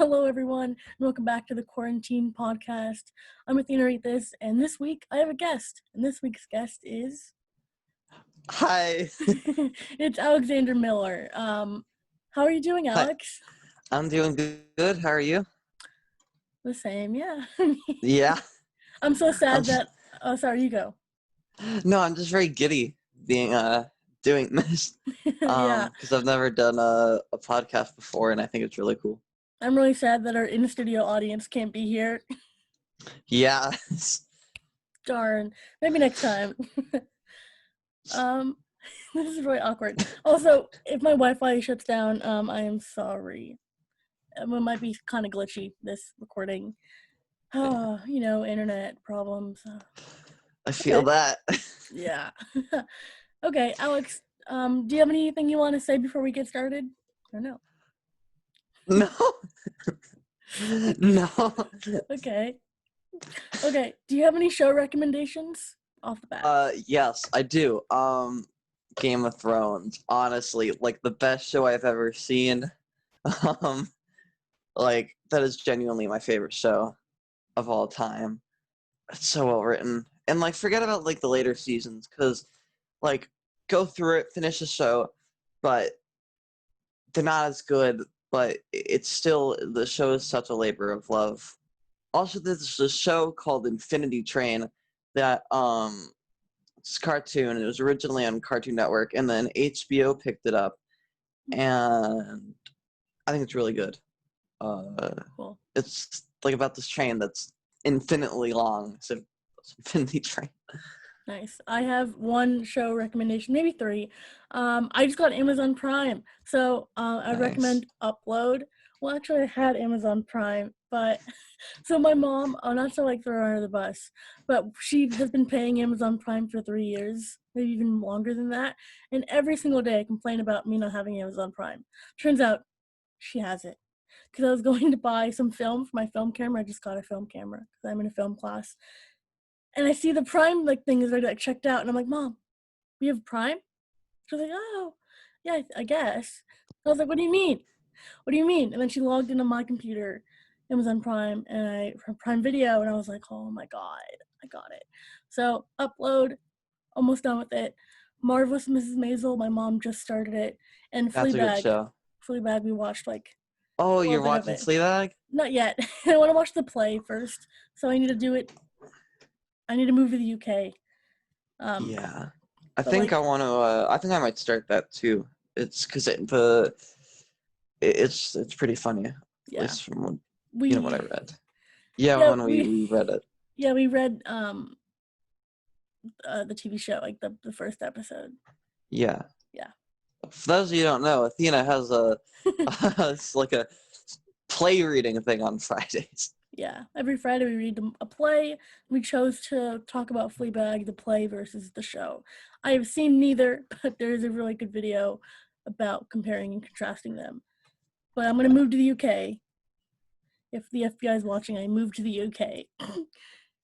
Hello, everyone, and welcome back to the Quaranteen podcast. I'm Athena, and this week I have a guest, and this week's guest is... Hi. It's Alexander Miller. How are you doing, Alex? Hi. I'm doing good. How are you? The same, yeah. Yeah. I'm so sad that... Oh, sorry, you go. No, I'm just very giddy being doing this. Yeah. Because I've never done a podcast before, and I think it's really cool. I'm really sad that our in-studio audience can't be here. Yeah. Darn. Maybe next time. This is really awkward. Also, if my Wi-Fi shuts down, I am sorry. It might be kind of glitchy, this recording. Oh, internet problems. I feel that. Yeah. Okay, Alex, do you have anything you want to say before we get started? Or no? No. No. Okay. Okay, do you have any show recommendations off the bat? Yes, I do. Game of Thrones, honestly, like the best show I've ever seen. Like that is genuinely my favorite show of all time. It's so well written. And like forget about like the later seasons, because like go through it, finish the show, but they're not as good, but it's still, the show is such a labor of love. Also, there's a show called Infinity Train that it's a cartoon. It was originally on Cartoon Network, and then HBO picked it up, and I think it's really good. Cool. It's like about this train that's infinitely long, so it's Infinity Train. Nice. I have one show recommendation, maybe three. I just got Amazon Prime, so I recommend Upload. Well, actually, I had Amazon Prime, but so my mom, not to like throw her under the bus, but she has been paying Amazon Prime for 3 years, maybe even longer than that, and every single day I complain about me not having Amazon Prime. Turns out she has it. Because I was going to buy some film for my film camera. I just got a film camera because I'm in a film class. And I see the Prime thing is already checked out, and I'm like, Mom, we have Prime? She was like, oh, yeah, I guess. I was like, what do you mean? What do you mean? And then she logged into my computer, Amazon Prime, and her Prime Video, and I was like, oh my god, I got it. So Upload, almost done with it. Marvelous Mrs. Maisel, my mom just started it, and That's a good Fleabag. show. Fleabag, we watched Oh, you're watching Fleabag? Not yet. I want to watch the play first, so I need to do it. I need to move to the UK. Yeah, I think I want to. I think I might start that too. It's because it's pretty funny. At least from what what I read. Yeah, when we read it. Yeah, we read the TV show, like the first episode. Yeah. Yeah. For those of you who don't know, Athena has it's like a play reading thing on Fridays. Yeah, every Friday we read a play. We chose to talk about Fleabag, the play versus the show. I have seen neither, but there is a really good video about comparing and contrasting them. But I'm going to move to the UK. If the FBI is watching, I move to the UK.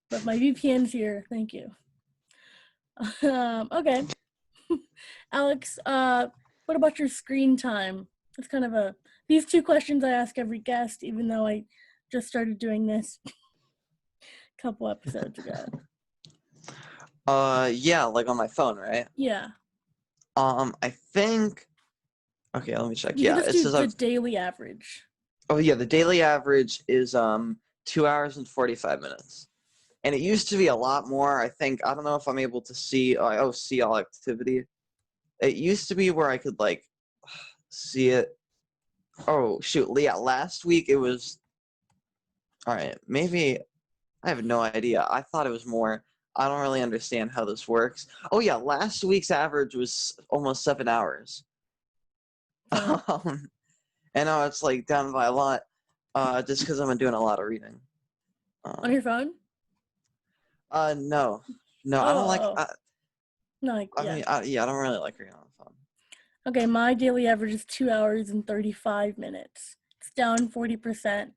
But my VPN's here. Thank you. Okay. Alex, what about your screen time? It's kind of these two questions I ask every guest, even though I just started doing this a couple episodes ago. Yeah, like on my phone, right? Yeah. I think. Okay, let me check. You just do the daily average. Oh yeah, the daily average is 2 hours and 45 minutes, and it used to be a lot more. I think, I don't know if I'm able to see see all activity. It used to be where I could like see it. Oh shoot, yeah, last week it was. All right, maybe I have no idea. I thought it was more. I don't really understand how this works. Oh yeah, last week's average was almost 7 hours. And now it's like down by a lot, just because I'm doing a lot of reading. On your phone? No, I don't like. No, I mean, I don't really like reading on the phone. Okay, my daily average is 2 hours and 35 minutes. It's down 40%.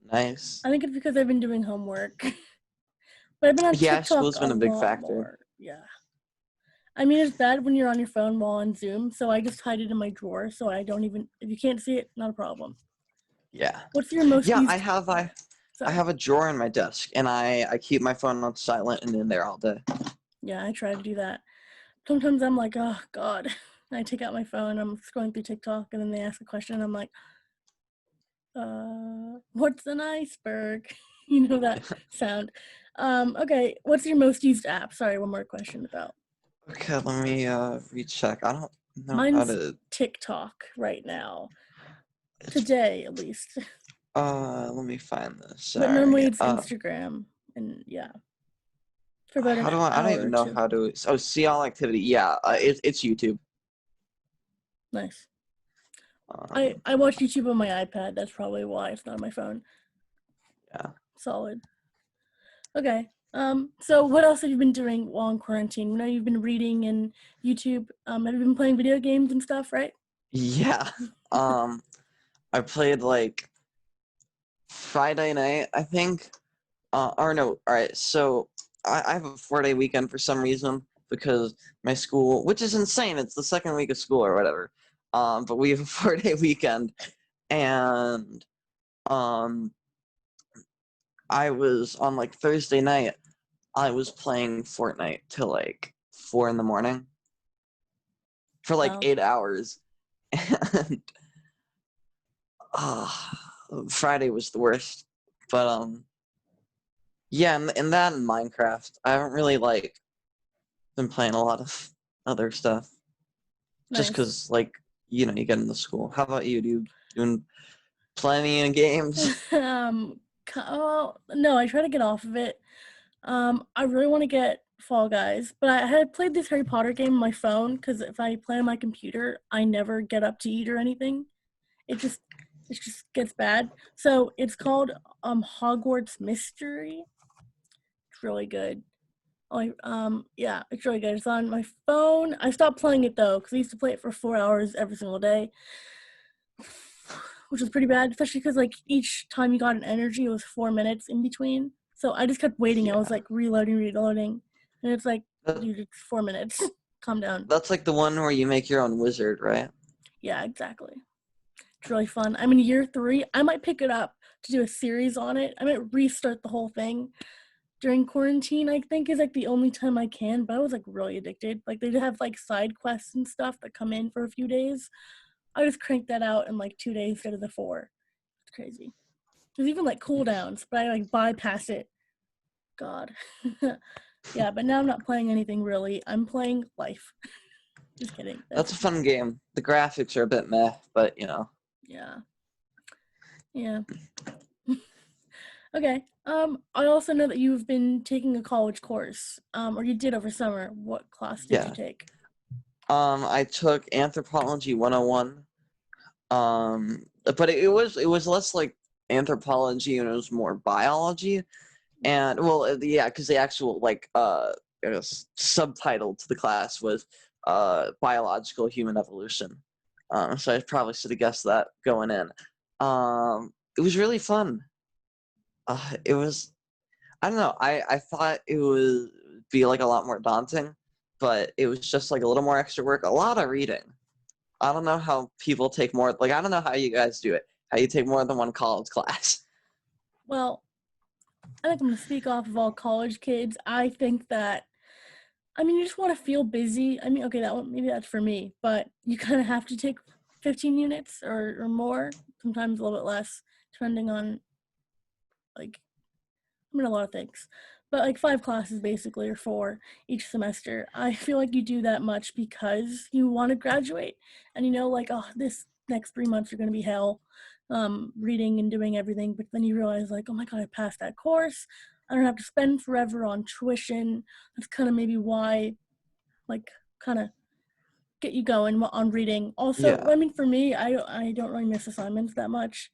Nice. I think it's because I've been doing homework. But I've been on TikTok school's been a big factor. More. Yeah. I mean, it's bad when you're on your phone while on Zoom, so I just hide it in my drawer, so I don't even, if you can't see it, not a problem. Yeah. What's your most Yeah, used? I Sorry. have a drawer in my desk, and I keep my phone on silent and in there all day. Yeah, I try to do that. Sometimes I'm like, oh God. And I take out my phone, I'm scrolling through TikTok, and then they ask a question, and I'm like, what's an iceberg? You know that sound. Okay, what's your most used app? Sorry, one more question about. Okay, let me recheck. I don't know how Mine's to. TikTok right now. It's Today, at least. let me find this. But normally Sorry. it's Instagram, and yeah, for about How an do I? I don't hour or even know two. how to. Oh, see all activity. Yeah, it's YouTube. Nice. Um, I watch YouTube on my iPad. That's probably why it's not on my phone. yeah. Solid. Okay. So what else have you been doing while in quarantine? I know you've been reading and YouTube. Have you been playing video games and stuff, right? Yeah. Um, I played like Friday night, I think. Or no. All right. So I have a 4-day weekend for some reason because my school, which is insane. It's the second week of school or whatever. But we have a 4-day weekend, and um, I was on like Thursday night. I was playing Fortnite till like 4 in the morning for like Wow. 8 hours, and uh, Friday was the worst. But yeah, and that and Minecraft. I haven't really like been playing a lot of other stuff just Nice. because like you get into school. How about you? Do you doing plenty of games? Oh, no, I try to get off of it. I really want to get Fall Guys, but I had played this Harry Potter game on my phone because if I play on my computer, I never get up to eat or anything. It just it just gets bad. So it's called Hogwarts Mystery. It's really good. Yeah, it's really good. It's on my phone. I stopped playing it though because I used to play it for 4 hours every single day, which was pretty bad, especially because like each time you got an energy, it was 4 minutes in between. So I just kept waiting. I was Yeah, like reloading, and it's like, that, dude, it's 4 minutes. Calm down. that's like the one where you make your own wizard, right? Yeah, exactly. It's really fun. I'm in year 3. I might pick it up to do a series on it. I might restart the whole thing during quarantine. I think is like the only time I can. But I was like really addicted. Like they have like side quests and stuff that come in for a few days. I just cranked that out in like 2 days instead of the 4. It's crazy. There's even like cooldowns, but I like bypass it. God. Yeah, but now I'm not playing anything really. I'm playing Life. Just kidding. That's That's a fun game. The graphics are a bit meh, but yeah. Yeah. Okay. I also know that you've been taking a college course. Or you did over summer. What class did you yeah. take? I took Anthropology 101. But it was less like anthropology and it was more biology. And well, yeah, because the actual like I guess, subtitle to the class was biological human evolution. So I probably should have guessed that going in. It was really fun. It was I don't know. I thought it would be like a lot more daunting, but it was just like a little more extra work, a lot of reading. I don't know how people take more. Like I don't know how you guys do it. How you take more than one college class? Well, I think I'm gonna speak off of all college kids. I think that you just want to feel busy. Okay, that one maybe that's for me, but you kind of have to take 15 units or more, sometimes a little bit less, depending on like a lot of things. But like 5 classes basically, or 4 each semester. I feel like you do that much because you want to graduate, and like, oh, this next 3 months are gonna be hell, reading and doing everything. But then you realize like, oh my god, I passed that course. I don't have to spend forever on tuition. That's kind of maybe why, like, kind of get you going on reading. Also, Yeah, for me, I don't really miss assignments that much.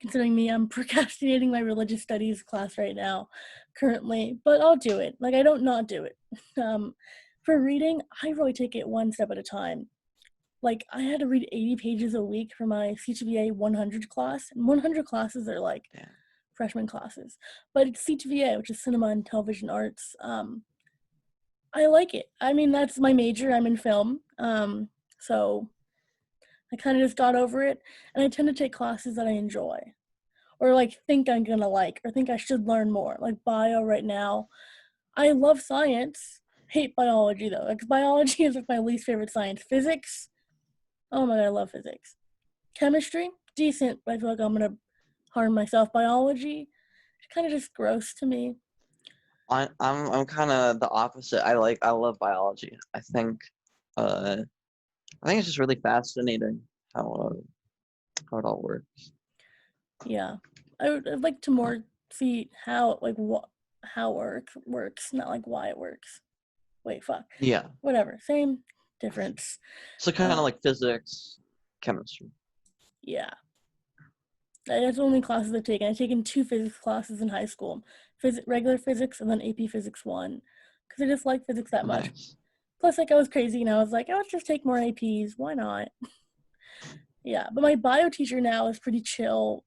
Considering me, I'm procrastinating my religious studies class right now, currently, but I'll do it. Like I don't not do it. Um, for reading, I really take it one step at a time. Like I had to read 80 pages a week for my CTVA 100 class, and 100 classes are like yeah. freshman classes, but it's CTVA, which is cinema and television arts. I like it. That's my major. I'm in film. So I kind of just got over it, and I tend to take classes that I enjoy, or like think I'm gonna like, or think I should learn more. Like bio right now, I love science. Hate biology though. Like biology is like my least favorite science. Physics, oh my god, I love physics. Chemistry, decent, but I feel like I'm gonna harm myself. Biology, kind of just gross to me. I'm kind of the opposite. I love biology. I think it's just really fascinating how it all works. Yeah, I'd like to more see how like what how works, not like why it works. Wait, fuck. Yeah. Whatever, same difference. So kind of like physics, chemistry. Yeah, that's the only classes I've taken. I've taken 2 physics classes in high school, regular physics and then AP Physics 1, because I just like physics that much. Nice. Plus, like I was crazy, and I was like, oh, let's just take more APs. Why not? Yeah, but my bio teacher now is pretty chill.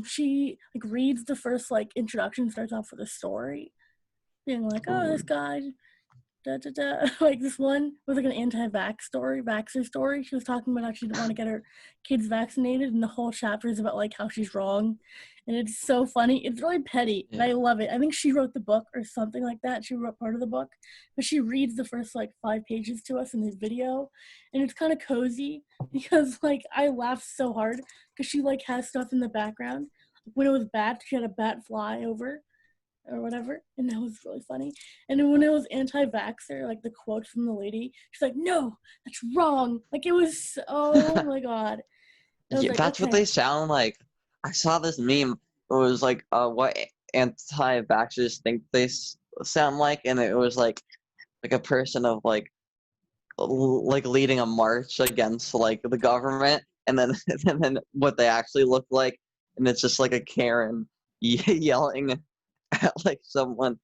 She like reads the first like introduction, starts off with a story, being like, oh, this Ooh. guy, da da da. Like this one was like an anti-vax story, vaxxer story. She was talking about how she didn't want to get her kids vaccinated, and the whole chapter is about like how she's wrong, and it's so funny. It's really petty, and I Yeah. love it. I think she wrote the book or something like that. She wrote part of the book, but she reads the first like 5 pages to us in this video, and it's kind of cozy because like I laughed so hard because she like has stuff in the background. When it was bad, she had a bat fly over or whatever, and that was really funny. And then when it was anti-vaxxer, like the quote from the lady, she's like, "No, that's wrong." Like it was, oh my god. I was Yeah, like, that's what okay, they sound like. I saw this meme. It was like, what anti-vaxxers think they sound like, and it was like a person of like leading a march against like the government, and then and then what they actually look like, and it's just like a Karen yelling at like someone.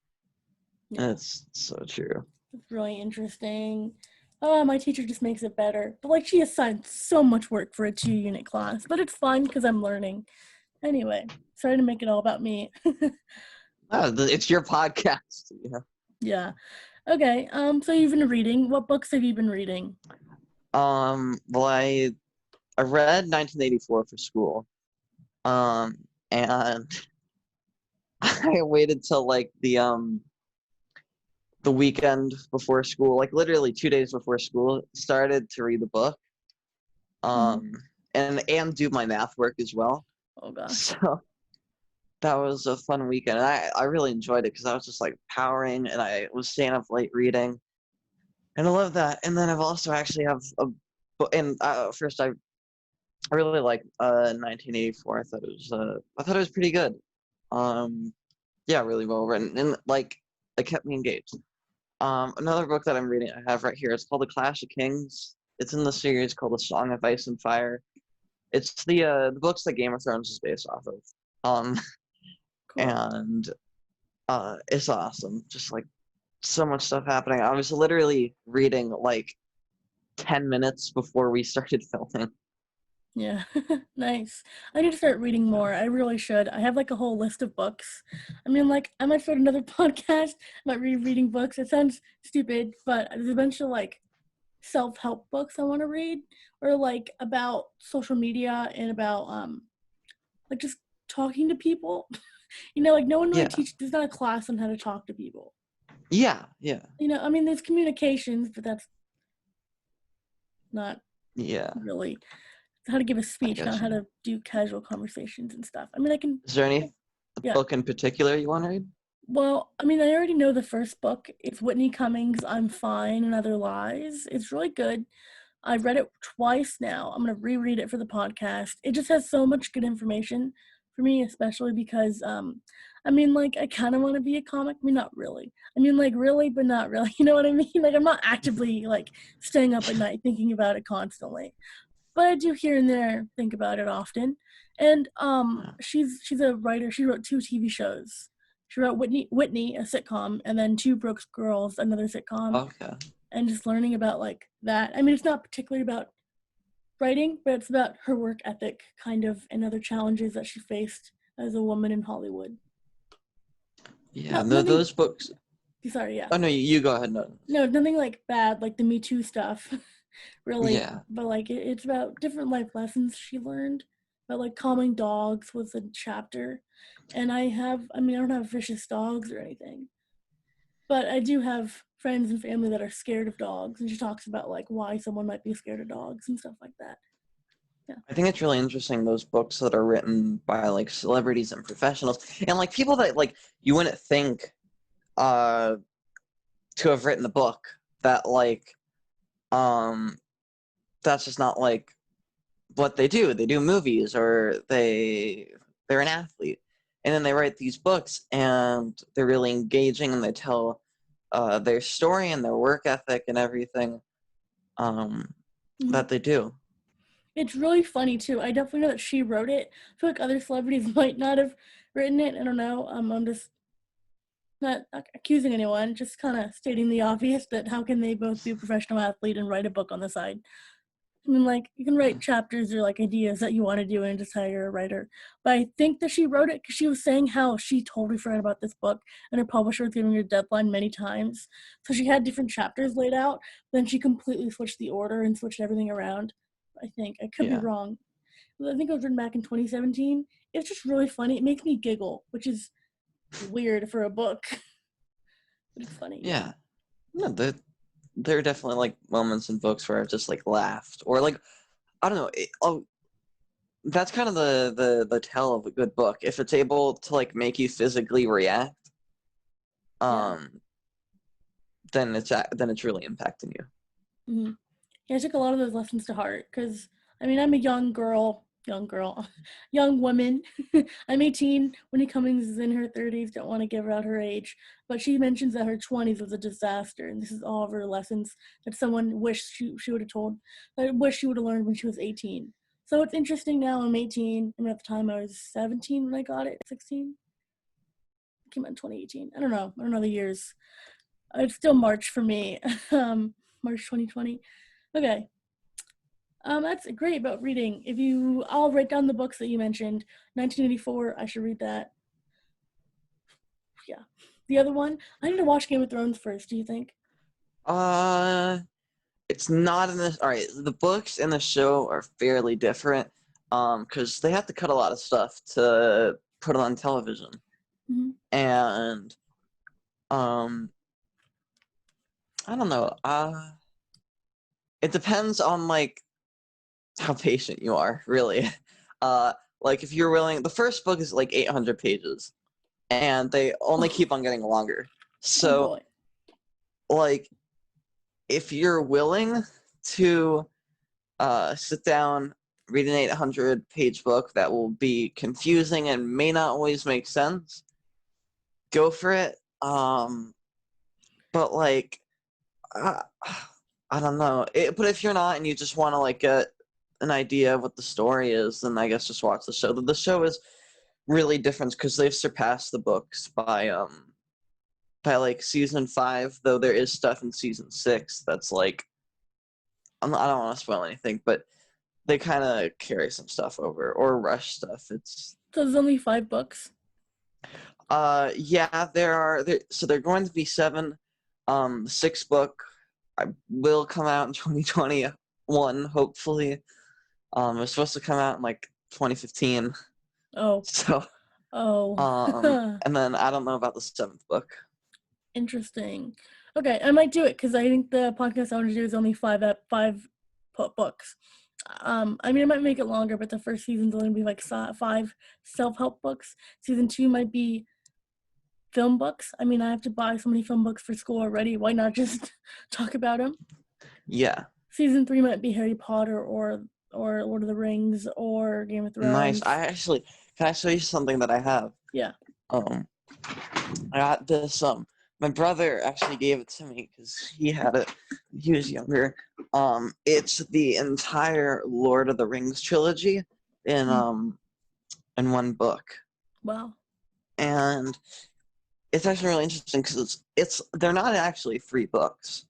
yeah, It's so true. it's really interesting. Oh, my teacher just makes it better. But like she assigned so much work for a 2 unit class, but it's fun because I'm learning. Anyway, sorry to make it all about me. Oh, it's your podcast. Yeah. Yeah. Okay. So you've been reading. What books have you been reading? Well, I read 1984 for school. And I waited till like the weekend before school, like literally 2 days before school started to read the book. Mm-hmm. Um, and do my math work as well. Oh gosh. So that was a fun weekend. And I really enjoyed it because I was just like powering and I was staying up late reading. And I love that. And then I've also actually have a book. And first, I really like 1984. I thought it was pretty good. Yeah, really well written, and like it kept me engaged. Another book that I'm reading, I have right here. It's called The Clash of Kings. It's in the series called The Song of Ice and Fire. It's the books that Game of Thrones is based off of. Um, Cool. and it's awesome. Just like so much stuff happening. I was literally reading like 10 minutes before we started filming. Yeah, nice. I need to start reading more. I really should. I have like a whole list of books. I mean, like, I might start another podcast about reading books. It sounds stupid, but there's a bunch of like self-help books I want to read, or like about social media and about like just talking to people. Like no one really Yeah, there's not a class on how to talk to people. yeah, I mean, there's communications, but that's not yeah. really how to give a I speech, not guess how you. to do casual conversations and stuff. I mean, I can, Is there any yeah. book in particular you want to read? Well, I mean, I already know the first book. It's Whitney Cummings' I'm Fine and Other Lies. It's really good. I've read it twice now. I'm going to reread it for the podcast. It just has so much good information for me, especially because, I mean, like, I kind of want to be a comic. I mean, not really. I mean, like, really, but not really. You know what I mean? Like, I'm not actively, like, staying up at night thinking about it constantly, but I do here and there think about it often. And Yeah. she's a writer. She wrote 2 TV shows. She wrote Whitney, a sitcom, and then Two Broke Girls, another sitcom. Okay. And just learning about like that. I mean, it's not particularly about writing, but it's about her work ethic, kind of, and other challenges that she faced as a woman in Hollywood. Yeah, Not no, nothing. those books. Sorry, yeah. Oh no, you go ahead. No. No, nothing like bad, like the Me Too stuff. really. Yeah. But like it's about different life lessons she learned. But like calming dogs was a chapter, and I mean I don't have vicious dogs or anything, but I do have friends and family that are scared of dogs, and she talks about like why someone might be scared of dogs and stuff like that. Yeah. I think it's really interesting, those books that are written by like celebrities and professionals and like people that like you wouldn't think uh to have written the book, that like um that's just not like what they do. They do movies, or they're an athlete. And then they write these books and they're really engaging, and they tell their story and their work ethic and everything Mhm. that they do. It's really funny too. I definitely know that she wrote it. I feel like other celebrities might not have written it. I don't know. I'm just not accusing anyone, just kind of stating the obvious that how can they both be a professional athlete and write a book on the side? I mean, like, you can Yeah. write chapters or like ideas that you want to do and just hire a writer. But I think that she wrote it because she was saying how she totally forgot about this book and her publisher was giving her a deadline many times. So she had different chapters laid out, then she completely switched the order and switched everything around. I think. I could be Yeah. wrong. I think it was written back in 2017. It's just really funny. It makes me giggle, which is weird for a book. But it's funny, yeah. Yeah. No, there are definitely like moments in books where I've just like laughed, or like I don't know. That's kind of the tell of a good book. If it's able to like make you physically react, Yeah. um, then it's really impacting you. Mm-hmm. Yeah, I took a lot of those lessons to heart because I mean I'm a young girl, young woman. I'm 18. Winnie Cummings is in her 30s. Don't want to give out her age, but she mentions that her 20s was a disaster, and this is all of her lessons that someone wished she would have told. I wish she would have learned when she was 18. So it's interesting now. I'm 18. I mean, at the time I was 17 when I got it. 16. It came out in 2018. I don't know. I don't know the years. It's still March for me. March 2020. Okay. That's great about reading. I'll write down the books that you mentioned. 1984, I should read that. Yeah. The other one, I need to watch Game of Thrones first. Do you think? Uh, it's not in this. All right, the books and the show are fairly different, because they have to cut a lot of stuff to put it on television, Mm-hmm. and um, I don't know. It depends on like how patient you are, really. Uh, like if you're willing, the first book is like 800 pages, and they only Oh, keep on getting longer. oh So, boy. like, if you're willing to sit down, read an 800-page book that will be confusing and may not always make sense, go for it. But like, uh, I don't know. But if you're not and you just want to like get an idea of what the story is, then I guess just watch the show. The show is really different because they've surpassed the books by like season 5, though there is stuff in season 6 that's like I don't want to spoil anything, but they kind of carry some stuff over or rush stuff. It's So there's only 5 books. yeah, so they're going to be 7. The 6th book I will come out in 2021, hopefully. It was supposed to come out in like 2015. Oh, So oh. and then I don't know about the 7th book. Interesting. Okay, I might do it because I think the podcast I want to do is only books. I mean, I might make it longer, but the first season's only be like 5 self-help books. Season 2 might be film books. I mean, I have to buy so many film books for school already. Why not just talk about them? Yeah. Season 3 might be Harry Potter or Lord of the Rings or Game of Nice. Thrones. Can I show you something that I have? Yeah. Um I got this. My brother actually gave it to me because he had it. He was younger. It's the entire Lord of the Rings trilogy in Mm. um in one book, Wow. and it's actually really interesting because it's they're not actually 3 books.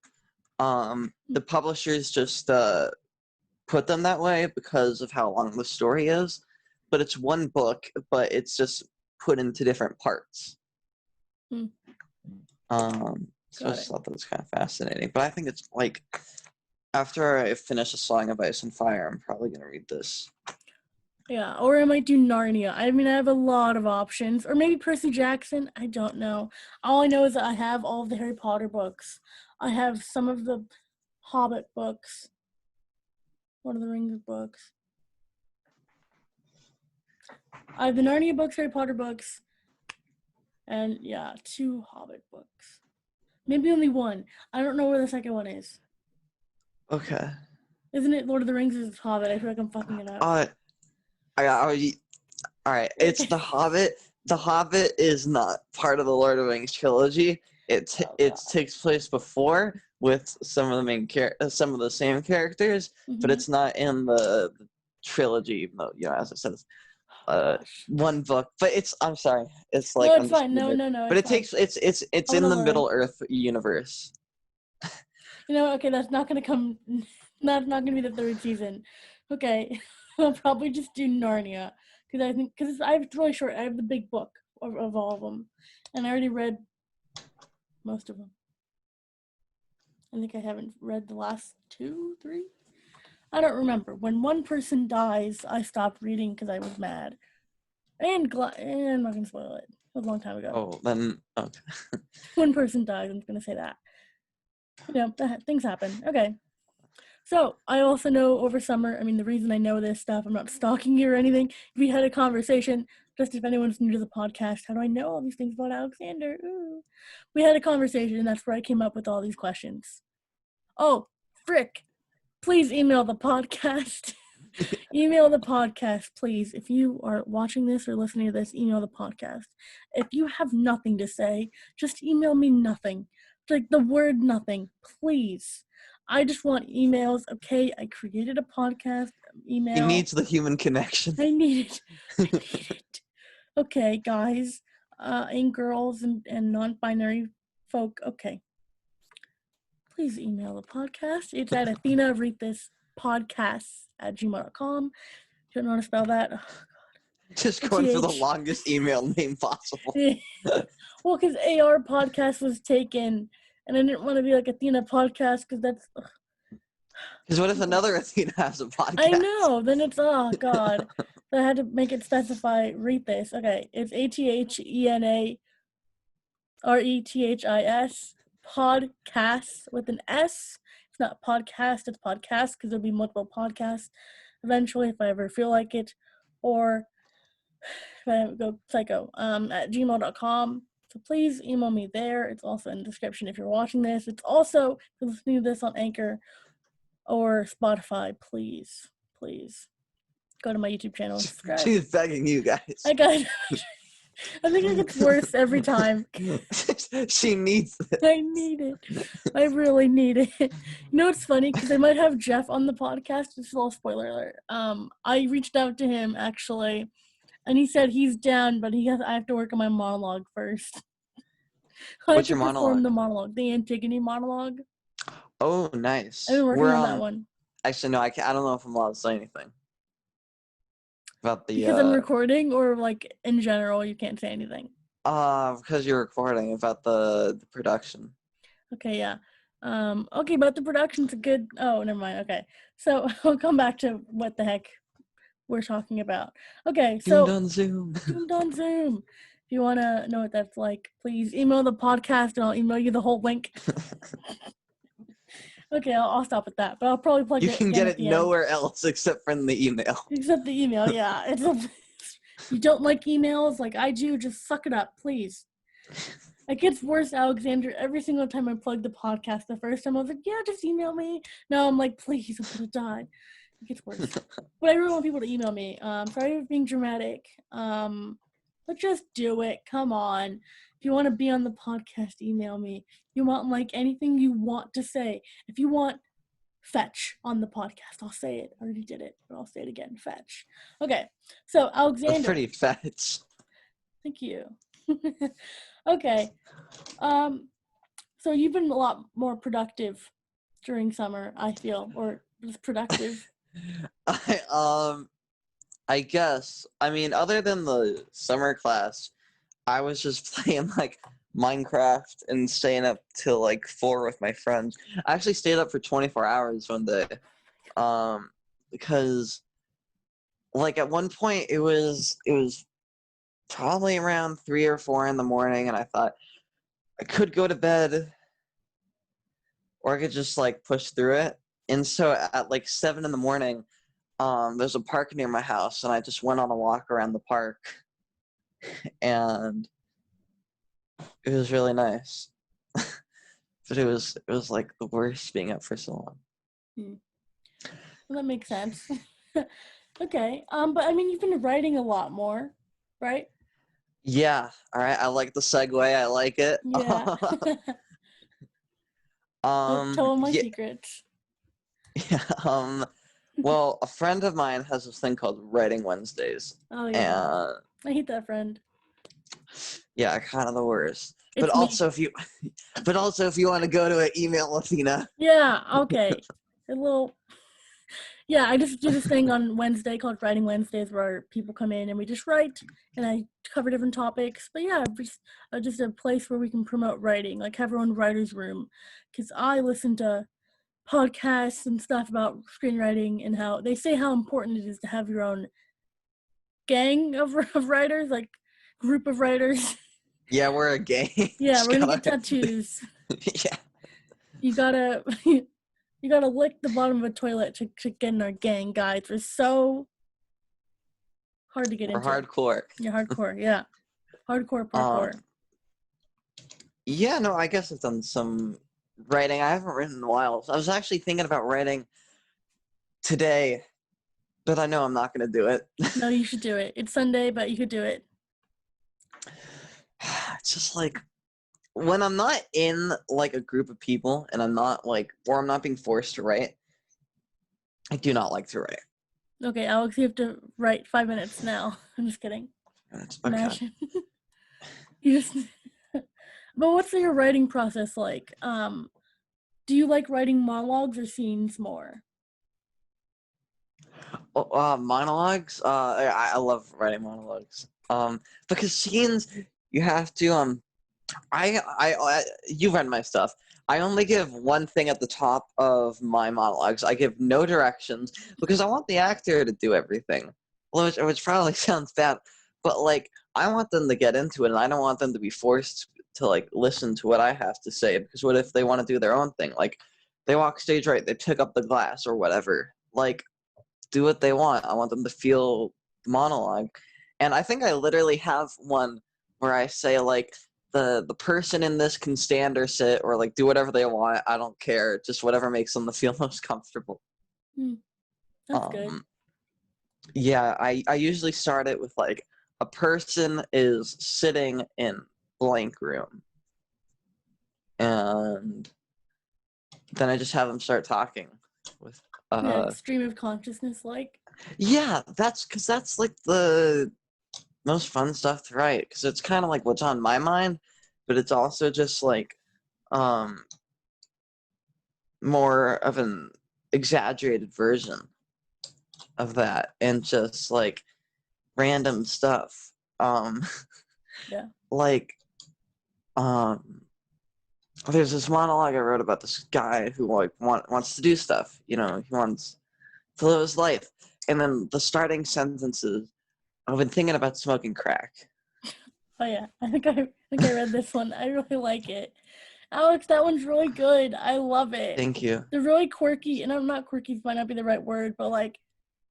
Mm. The publishers just put them that way because of how long the story is, but it's one book, but it's just put into different parts. Mm. So I Got just it. thought that was kind of fascinating. But I think it's like After I finish A Song of Ice and Fire, I'm probably gonna read this. Yeah, or I might do Narnia. I mean, I have a lot of options. Or maybe Percy Jackson. I don't know. All I know is that I have all of the Harry Potter books. I have some of the Hobbit books. Lord of the Rings books. I have the Narnia books, Harry Potter books, and yeah, 2 Hobbit books. Maybe only 1. I don't know where the second one is. Okay. Isn't it Lord of the Rings or Hobbit? I feel like I'm fucking it up. All right. It's The Hobbit. The Hobbit is not part of the Lord of the Rings trilogy. It takes place before with some of the some of the same characters, but it's not in the trilogy mode. You know, as it says, one book. But I'm sorry. It's like no, it's fine. No. But it's in the Middle Earth universe. You know, okay, that's not gonna come. That's not gonna be the 3rd season. Okay, I'll probably just do Narnia because I have really short. I have the big book of all of them, and I already read most of them. I think I haven't read the last 2, 3. I don't remember. When one person dies, I stopped reading because I was mad. And I'm not gonna spoil it. It was a long time ago. Oh, then okay. One person dies. I'm gonna say that. You know, things happen. Okay. So, I also know over summer, I mean, the reason I know this stuff, I'm not stalking you or anything. We had a conversation, just if anyone's new to the podcast, how do I know all these things about Alexander? Ooh. We had a conversation, and that's where I came up with all these questions. Oh, frick. Please email the podcast. Email the podcast, please. If you are watching this or listening to this, email the podcast. If you have nothing to say, just email me nothing. Like the word nothing, please. I just want emails, okay? I created a podcast email. He needs the human connection. I need it. Okay, guys, and girls and non-binary folk, okay. Please email the podcast. It's at athenarethispodcasts@gmail.com. Don't know how to spell that. Oh, God. Just going for the longest email name possible. Well, because AR podcast was taken, and I didn't want to be like Athena podcast because that's. Because what if another Athena has a podcast? I know. Then it's God. I had to make it specify Rethis. Okay, it's athenarethispodcasts podcasts with an S. It's not podcast. It's podcast because there'll be multiple podcasts eventually if I ever feel like it, or if I go psycho. At gmail.com. So please email me there. It's also in the description if you're watching this. It's also if you're listening to this on Anchor or Spotify. Please go to my YouTube channel and subscribe. She's begging you guys. I think it gets worse every time. She needs it. I need it. I really need it. You know what's funny? Because I might have Jeff on the podcast. Just a little spoiler alert. I reached out to him actually, and he said he's down, but I have to work on my monologue first. What's your monologue? Perform the monologue, the Antigone monologue. Oh, nice. I've been working on that one. Actually, no, I don't know if I'm allowed to say anything about the. Because I'm recording, or like in general, you can't say anything. Because you're recording about the production. Okay, yeah. Okay, but the production's a good. Oh, never mind. Okay, so I'll come back to what the heck we're talking about. Okay, so Doomed on Zoom. Doomed on Zoom. If you want to know what that's like, please email the podcast, and I'll email you the whole link. Okay, I'll stop with that, but I'll probably plug it. You can get it nowhere else except for in the email. Except the email, yeah. You don't like emails like I do, just suck it up, please. It gets worse, Alexander. Every single time I plug the podcast, the first time I was like, yeah, just email me. Now I'm like, please, I'm going to die. It gets worse. But I really want people to email me. Sorry for being dramatic. But just do it. Come on. If you want to be on the podcast, email me. If you want like anything you want to say. If you want fetch on the podcast, I'll say it. I already did it, but I'll say it again. Fetch. Okay. So Alexander. That's pretty fetch. Thank you. Okay. So you've been a lot more productive during summer, I feel, or just productive. I guess. I mean, other than the summer class, I was just playing like Minecraft and staying up till like 4 with my friends. I actually stayed up for 24 hours one day, because like at one point it was probably around 3 or 4 in the morning, and I thought I could go to bed or I could just like push through it. And so at like 7 in the morning, there's a park near my house, and I just went on a walk around the park, and it was really nice. But it was like the worst being up for so long. Well, that makes sense. Okay. But I mean, you've been writing a lot more, right? Yeah. All right. I like the segue. I like it. Yeah. Tell them my Yeah. secrets. Yeah. Well, a friend of mine has this thing called Writing Wednesdays. Oh yeah. And I hate that friend. yeah, kind of the worst. It's But also, if you want to go to it, email Athena. Yeah. Okay. A little. Yeah, I just do this thing on Wednesday called Writing Wednesdays where people come in and we just write, and I cover different topics. But yeah, just a place where we can promote writing, like have our own writer's room. Because I listen to podcasts and stuff about screenwriting and how they say how important it is to have your own gang of writers, like group of writers. Yeah, we're a gang. Yeah, we're gonna get tattoos. Yeah. You gotta lick the bottom of a toilet to get in our gang, guys. We're so hard to get into. Hardcore. Yeah, hardcore. Yeah, hardcore parkour. Yeah, no, I guess I've done some writing. I haven't written in a while. I was actually thinking about writing today, but I know I'm not going to do it. No, you should do it. It's Sunday, but you could do it. It's just like when I'm not in like a group of people and I'm not like, or I'm not being forced to write, I do not like to write. Okay, Alex, you have to write 5 minutes now. I'm just kidding. Okay. Imagine. You just. But what's your writing process like? Do you like writing monologues or scenes more? Monologues. I love writing monologues. Because scenes, you have to. You've read my stuff. I only give one thing at the top of my monologues. I give no directions because I want the actor to do everything, which probably sounds bad, but like I want them to get into it, and I don't want them to be forced to like listen to what I have to say. Because what if they want to do their own thing? Like they walk stage right, they pick up the glass or whatever. Like do what they want. I want them to feel the monologue, and I think I literally have one where I say like the person in this can stand or sit or like do whatever they want. I don't care. Just whatever makes them feel most comfortable. That's good. Yeah, I usually start it with like a person is sitting in blank room, and then I just have them start talking with Yeah, stream of consciousness, like. yeah, that's like the most fun stuff to write because it's kind of like what's on my mind, but it's also just like more of an exaggerated version of that and just like random stuff. Yeah. Like there's this monologue I wrote about this guy who like wants to do stuff, he wants to live his life, and then the starting sentences, I've been thinking about smoking crack. Oh yeah, I think I read this one. I really like it. Alex, that one's really good. I love it. Thank you. They're really quirky, and I'm not quirky might not be the right word, but like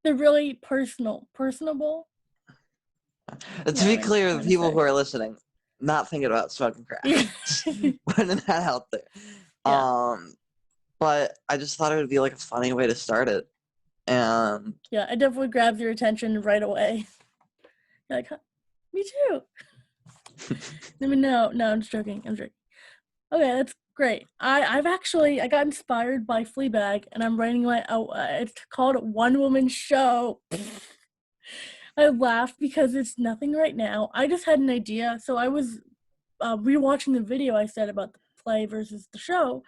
they're really personable. To be clear, the people who are listening, not thinking about smoking crack. Putting that out there. Yeah. But I just thought it would be like a funny way to start it. And yeah, it definitely grabs your attention right away. You're like, huh, me too. No, I'm just joking. Okay, that's great. I got inspired by Fleabag, and I'm writing it's called One Woman Show. I laugh because it's nothing right now. I just had an idea, so I was rewatching the video I said about the play versus the show.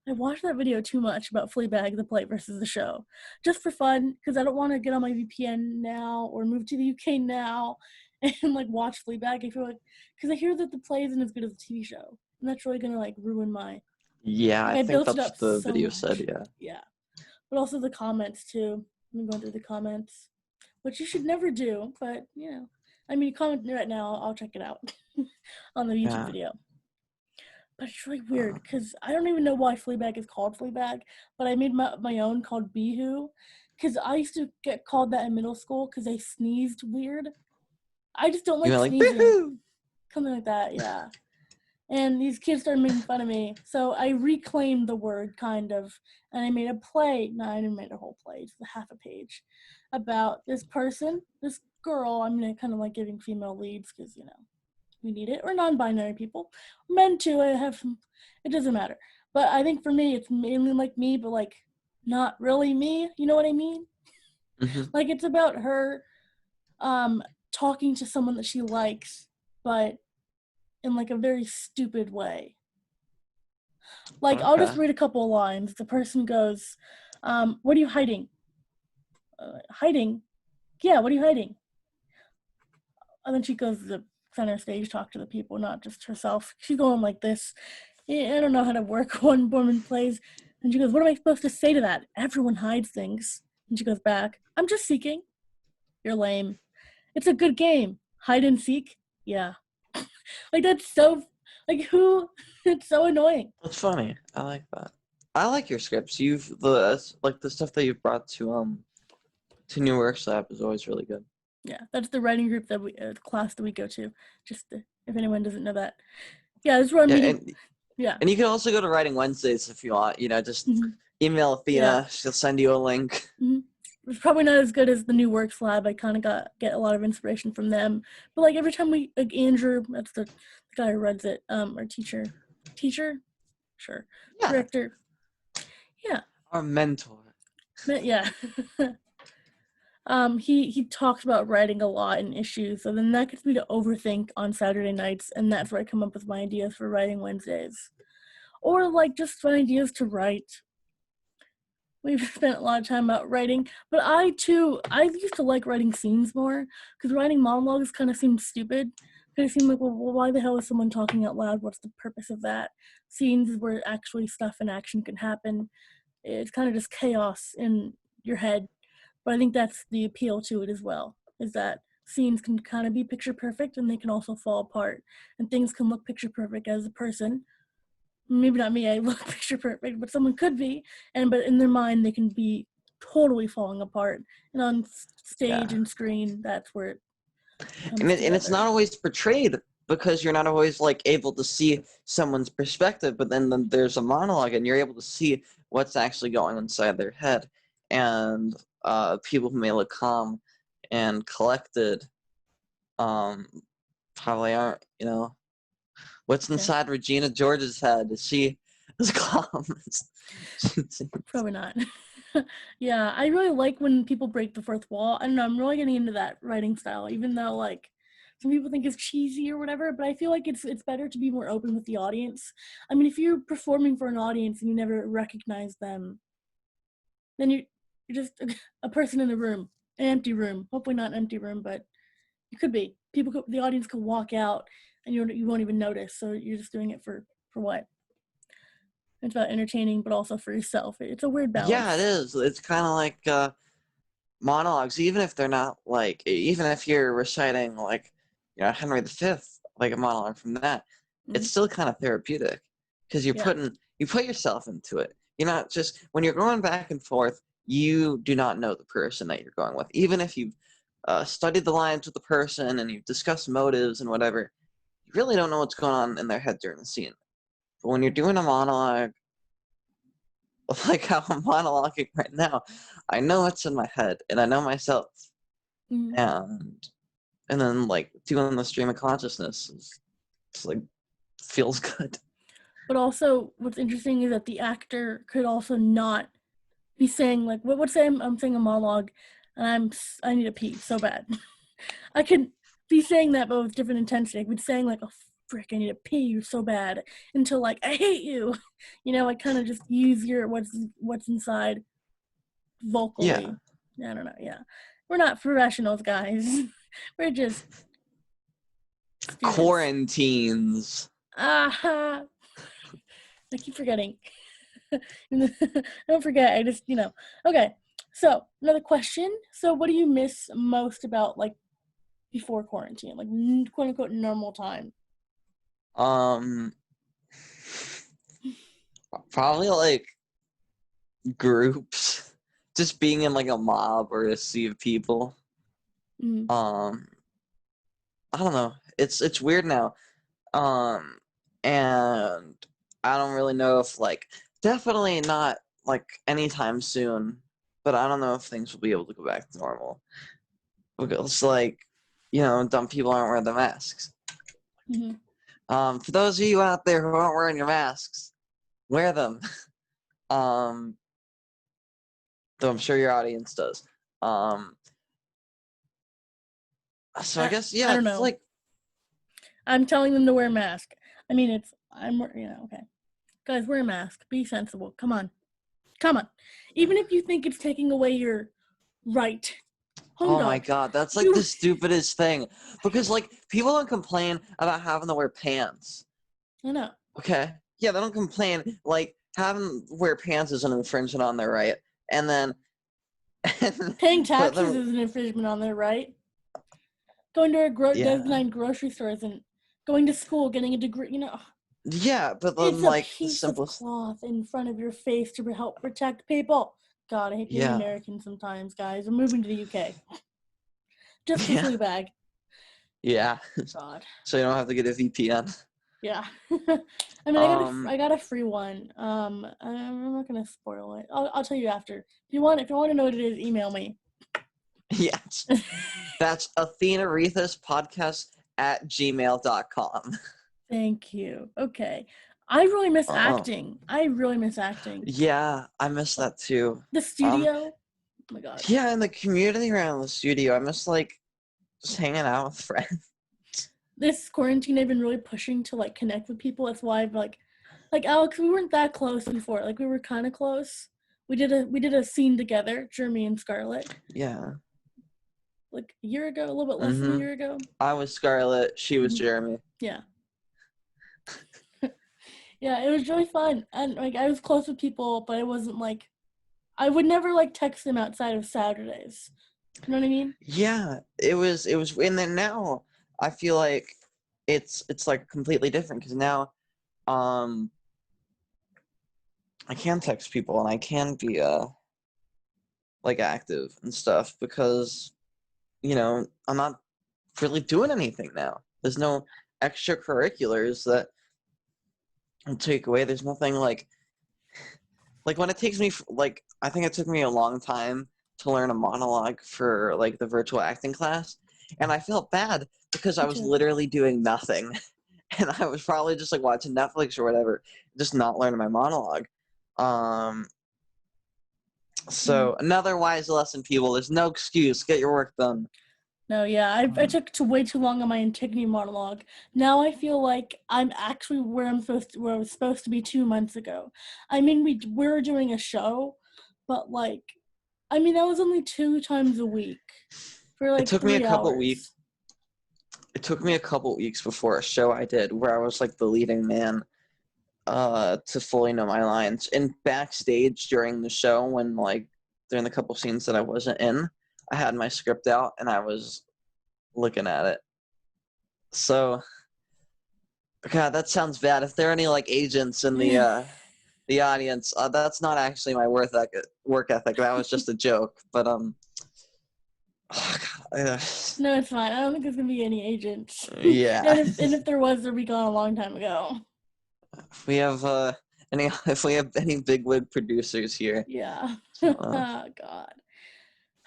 I watched that video too much about Fleabag, the play versus the show, just for fun, because I don't want to get on my VPN now or move to the UK now and like watch Fleabag. I feel like because I hear that the play isn't as good as the TV show, and that's really gonna like ruin my. Yeah, Like I I think built it that's up what the so video much. said. Yeah. Yeah, but also the comments too. I'm going through the comments, which you should never do. But you know, I mean, comment right now. I'll check it out on the YouTube Yeah. video. But it's really weird because I don't even know why Fleabag is called Fleabag, but I made my own called Beehoo because I used to get called that in middle school because I sneezed weird. I just don't You like went like, sneezing. boo-hoo! Something like that, yeah. And these kids started making fun of me, so I reclaimed the word, kind of, and I made a play. No, I didn't make a whole play, just a half a page, about this person, this girl. I'm gonna kind of like giving female leads because, you know, we need it, or non-binary people, men too. I have some, it doesn't matter. But I think for me, it's mainly like me, but like not really me. You know what I mean? Mm-hmm. Like it's about her talking to someone that she likes, but in like a very stupid way. Like I'll Okay. just read a couple of lines. The person goes, "What are you hiding? Hiding? Yeah, what are you hiding?" And then she goes to the center stage, talk to the people, not just herself. She's going like this. I don't know how to work one woman plays. And she goes, "What am I supposed to say to that? Everyone hides things." And she goes back, "I'm just seeking." "You're lame. It's a good game. Hide and seek?" "Yeah." Like that's so, like who? It's so annoying. That's funny. I like that. I like your scripts. The stuff that you've brought to New Workshop is always really good. Yeah, that's the writing group that we class that we go to. Just if anyone doesn't know that. Yeah, this is where I'm Yeah, meeting. Yeah. and you can also go to Writing Wednesdays if you want. You know, just Mm-hmm. email Yeah. Athena. She'll send you a link. Mm-hmm. It's probably not as good as the New Works Lab. I kind of get a lot of inspiration from them. But like every time we, like Andrew, that's the guy who runs it, our teacher, sure, Yeah, director, yeah, our mentor. yeah. He talks about writing a lot and issues, so then that gets me to overthink on Saturday nights, and that's where I come up with my ideas for writing Wednesdays, or like just fun ideas to write. We've spent a lot of time out writing, but I used to like writing scenes more because writing monologues kind of seemed stupid. Kind of seemed like, well, why the hell is someone talking out loud? What's the purpose of that? Scenes is where actually stuff and action can happen. It's kind of just chaos in your head, but I think that's the appeal to it as well. Is that scenes can kind of be picture perfect and they can also fall apart, and things can look picture perfect as a person, maybe not me, I look picture perfect, but someone could be, but in their mind they can be totally falling apart. And on stage Yeah, and screen, that's where it and comes it's together. not always portrayed because you're not always like able to see someone's perspective. But then there's a monologue, and you're able to see what's actually going inside their head. And people who may look calm and collected um, probably aren't. You know, what's Yeah, inside Regina George's head? Is she as calm as she seems? probably not. Yeah, I really like when people break the fourth wall. I don't know, I'm really getting into that writing style, even though like some people think it's cheesy or whatever, but I feel like it's better to be more open with the audience. I mean, if you're performing for an audience and you never recognize them, then you're just a person in a room, an empty room. Hopefully not an empty room, but it could be. The audience could walk out and you won't even notice. So you're just doing it for what? It's about entertaining, but also for yourself. It's a weird Yeah, it balance. is. It's kind of like monologues, even if they're not like, even if you're reciting like, Henry V, like a monologue from that, Mm-hmm. it's still kind of therapeutic because Yeah. you put yourself into it. You're not just when you're going back and forth, you do not know the person that you're going with, even if you've studied the lines with the person and you've discussed motives and whatever. You really don't know what's going on in their head during the scene. But when you're doing a monologue, like how I'm monologuing right now, I know what's in my head and I know myself. Mm-hmm. And then like doing the stream of consciousness it's like feels good. But also, what's interesting is that the actor could also not be saying like, "What's say I'm saying a monologue, and I need to pee so bad." I could be saying that, but with different intensity. I could be saying like, "Oh frick, I need to pee you so bad," until like, "I hate you." You know, I kind of just use your what's inside Yeah. vocally. I don't know. Yeah, we're not professionals, guys. We're just Students. Quarantines. I keep forgetting. Don't forget. I just, Okay. So another question. So what do you miss most about like before quarantine, like quote unquote normal time? Probably like groups, just being in like a mob or a sea of people. Mm. I don't know. It's weird now. And I don't really know if like definitely not like anytime soon, but I don't know if things will be able to go back to normal. Because like, dumb people aren't wearing the masks. For those of you out there who aren't wearing your masks, wear them. Though I'm sure your audience does. So I guess I don't it's know. like I'm telling them to wear a mask. I mean, okay. Guys, wear a mask. Be sensible. Come on. Even if you think it's taking away your right. Oh my god, that's like the stupidest thing. Because like people don't complain about having to wear pants. I know. Okay? Yeah, they don't complain like having to wear pants is an infringement on their right. And then paying taxes is an infringement on their right. Going to a designated grocery store isn't. Going to school, getting a degree, Yeah, but then it's like a piece of cloth in front of your face to help protect people. God, I hate being American sometimes, guys. I'm moving to the UK. Just for Fleabag. Yeah. God. So you don't have to get a VPN. Yeah. I mean, I got a free one. I'm not gonna spoil it. I'll tell you after. If you want to know what it is, email me. Yes. That's athenarethispodcasts at gmail.com. Thank you. Okay. I really miss acting. Yeah, I miss that too. The studio. Oh my god. Yeah, in the community around the studio, I miss like just hanging out with friends. This quarantine, I've been really pushing to like connect with people. That's why I've like Alex, we weren't that close before. Like we were kind of close. We did a scene together, Jeremy and Scarlett. Yeah. Like a year ago, a little bit less than a year ago. I was Scarlett. She was Jeremy. Yeah. Yeah, it was really fun. And like I was close with people, but it wasn't like I would never like text them outside of Saturdays. You know what I mean? Yeah, it was and then now I feel like it's like completely different because now I can text people and I can be like active and stuff because I'm not really doing anything now. There's no extracurriculars that will take away. There's nothing like when it takes me like I think it took me a long time to learn a monologue for like the virtual acting class, and I felt bad because I was literally doing nothing, and I was probably just like watching Netflix or whatever, just not learning my monologue. So another wise lesson, people: there's no excuse. Get your work done. No, yeah, I took way too long on my Antigone monologue. Now I feel like I'm actually where I was supposed to be 2 months ago. I mean, we were doing a show, but like, I mean, that was only 2 times a week for like 3 hours. It took me a couple weeks. It took me a couple weeks before a show I did where I was like the leading man to fully know my lines. And backstage during the show, when like during the couple scenes that I wasn't in, I had my script out and I was looking at it. So, God, that sounds bad. If there are any like agents in the audience, that's not actually my work ethic. That was just a joke. But no, it's fine. I don't think there's gonna be any agents. Yeah. and if there was, they'd be gone a long time ago. If we have any bigwig producers here. Yeah. Oh God.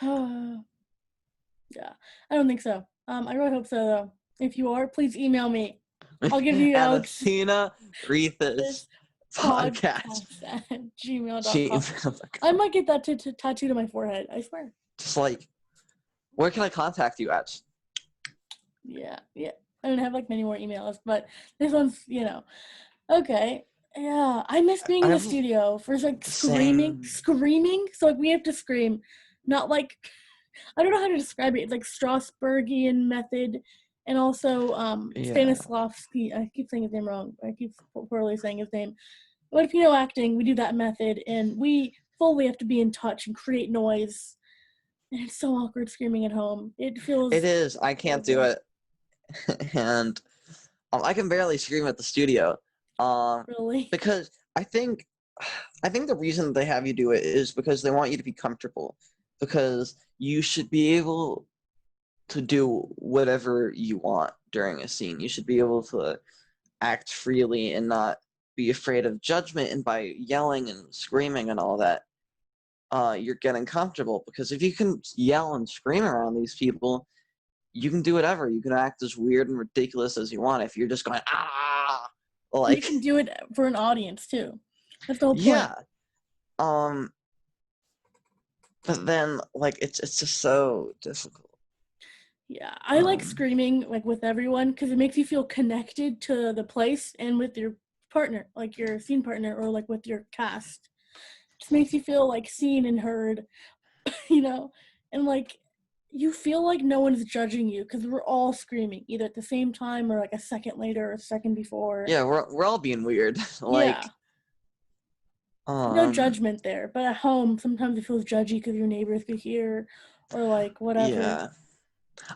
Yeah. I don't think so. I really hope so though. If you are, please email me. I'll give you Alex. athenarethispodcasts at gmail.com. I might get that tattooed on my forehead. I swear. Just like, where can I contact you at? Yeah. I don't have like many more emails, but this one's okay. Yeah, I miss being in the studio for like screaming. So like we have to scream, not like I don't know how to describe it. It's like Strasbergian method. and also Yeah. Stanislavski. I keep saying his name wrong. I keep poorly saying his name. But if you know acting, we do that method, and we fully have to be in touch and create noise. And it's so awkward screaming at home. It It feels is. I can't do horrible. it. And I can barely scream at the studio. Um, Really. because I think the reason they have you do it is because they want you to be comfortable. Because you should be able to do whatever you want during a scene. You should be able to act freely and not be afraid of judgment. And by yelling and screaming and all that, you're getting comfortable. Because if you can yell and scream around these people, you can do whatever. You can act as weird and ridiculous as you want. If you're just going You like can do it for an audience too. That's the whole point. yeah. Um, but then like it's just so difficult. Yeah, I like Um, screaming like with everyone because it makes you feel connected to the place and with your partner, like your scene partner, or like with your cast. Just makes you feel like seen and heard, you know, and like you feel like no one's judging you because we're all screaming either at the same time or like a second later or a second before. yeah, we're all being weird. Yeah, Like no um, judgment there. But at home, sometimes it feels judgy because your neighbors could hear, or like whatever. yeah.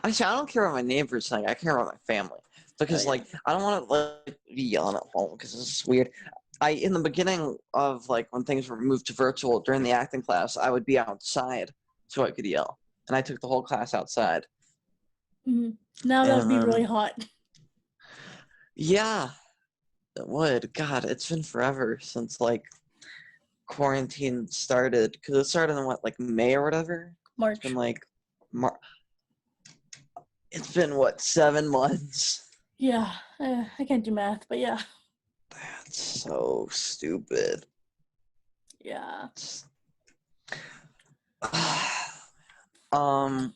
Actually, I don't care what my neighbors think. I care about my family Oh because yeah. like I don't want to like be yelling at home because it's just weird. I in the beginning of like when things were moved to virtual during the acting class, I would be outside so I could yell, and I took the whole class outside. Hmm. Now that would be really And hot. yeah, it would. God, it's been forever since like quarantine started because it started in what like May or whatever. It's been March. like Mar- it's been what 7 months. Yeah, I can't do math, but yeah, That's so stupid. yeah. um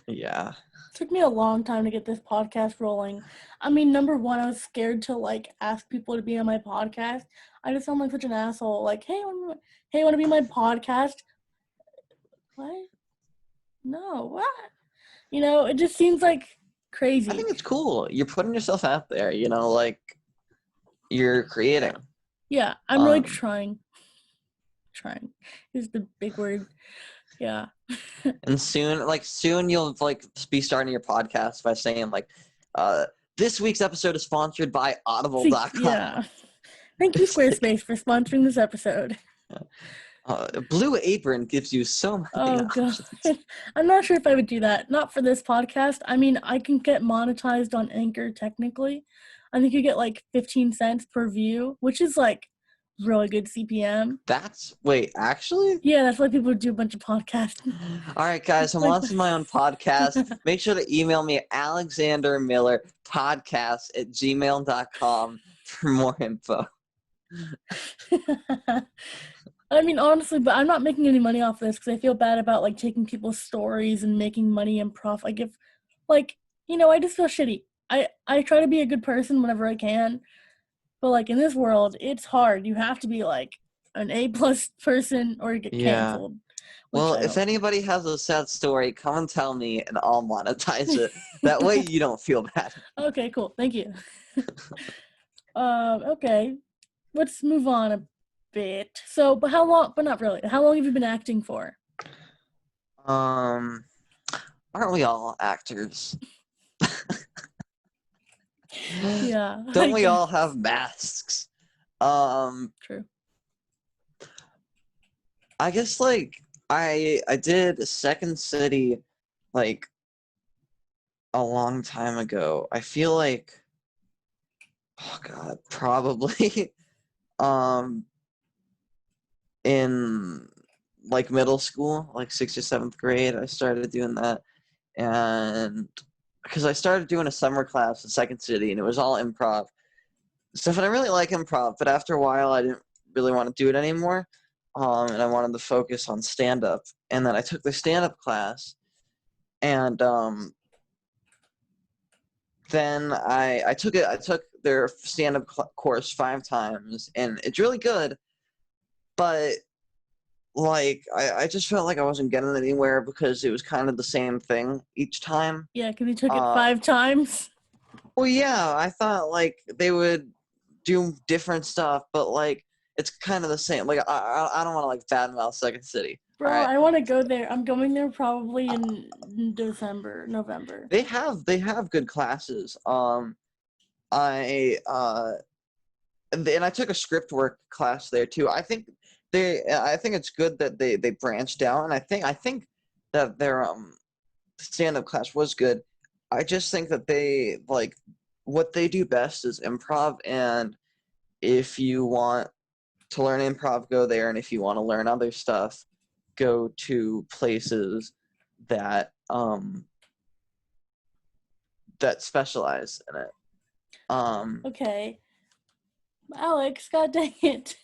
yeah. It took me a long time to get this podcast rolling. I mean, number one, I was scared to like ask people to be on my podcast. I just sound like such an asshole. Like, hey, want to be on my podcast? What? No, what? It just seems like I crazy. think it's cool. You're putting yourself out there, like you're creating. Yeah, I'm really Um trying. Trying is the big word. Yeah. and soon you'll like be starting your podcast by saying like this week's episode is sponsored by See, audible.com. yeah. Thank you, It's like Squarespace, for sponsoring this episode. Blue Apron gives you so many Oh god. options. I'm not sure if I would do that. Not for this podcast. I mean, I can get monetized on Anchor technically. I think you get like 15 cents per view, which is like really good CPM. Wait, actually? Yeah, that's why people do a bunch of podcasts. All right, guys, I'm Like launching my own podcast. Make sure to email me at alexandermillerpodcast@gmail.com for more info. I mean, honestly, but I'm not making any money off this because I feel bad about like taking people's stories and making money and profit. Like if, like, I just feel shitty. I try to be a good person whenever I can, but like in this world, it's hard. You have to be like an A+ person or you get Yeah. canceled, which Well, I if don't. anybody has a sad story, come and tell me and I'll monetize it. That way you don't feel bad. Okay, cool. Thank you. Okay, let's move on a bit. So, but how long? But not really. How long have you been acting for? Um, aren't we all actors? Yeah, I Don't we all guess. have masks? Um, True. I guess like I did Second City like a long time ago. I feel like oh god, probably um in like middle school, like 6th or 7th grade, I started doing that. And because I started doing a summer class in Second City and it was all improv stuff, and I really like improv, but after a while I didn't really want to do it anymore. And I wanted to focus on stand up. And then I took the stand up class, and then I took it. I took their stand-up course 5 times, and it's really good. But like I just felt like I wasn't getting anywhere because it was kind of the same thing each time. Yeah, because he took it Uh, 5 times. well, yeah, I thought like they would do different stuff, but like it's kind of the same. Like I don't want to like badmouth Second City. All Bro, right, I want to go there. I'm going there probably in December, November. they have good classes. I and I took a script work class there too. I think it's good that they branched out, and I think that their stand up class was good. I just think that they like what they do best is improv, and if you want to learn improv, go there, and if you want to learn other stuff, go to places that that specialize in it. Okay. Alex, god dang it.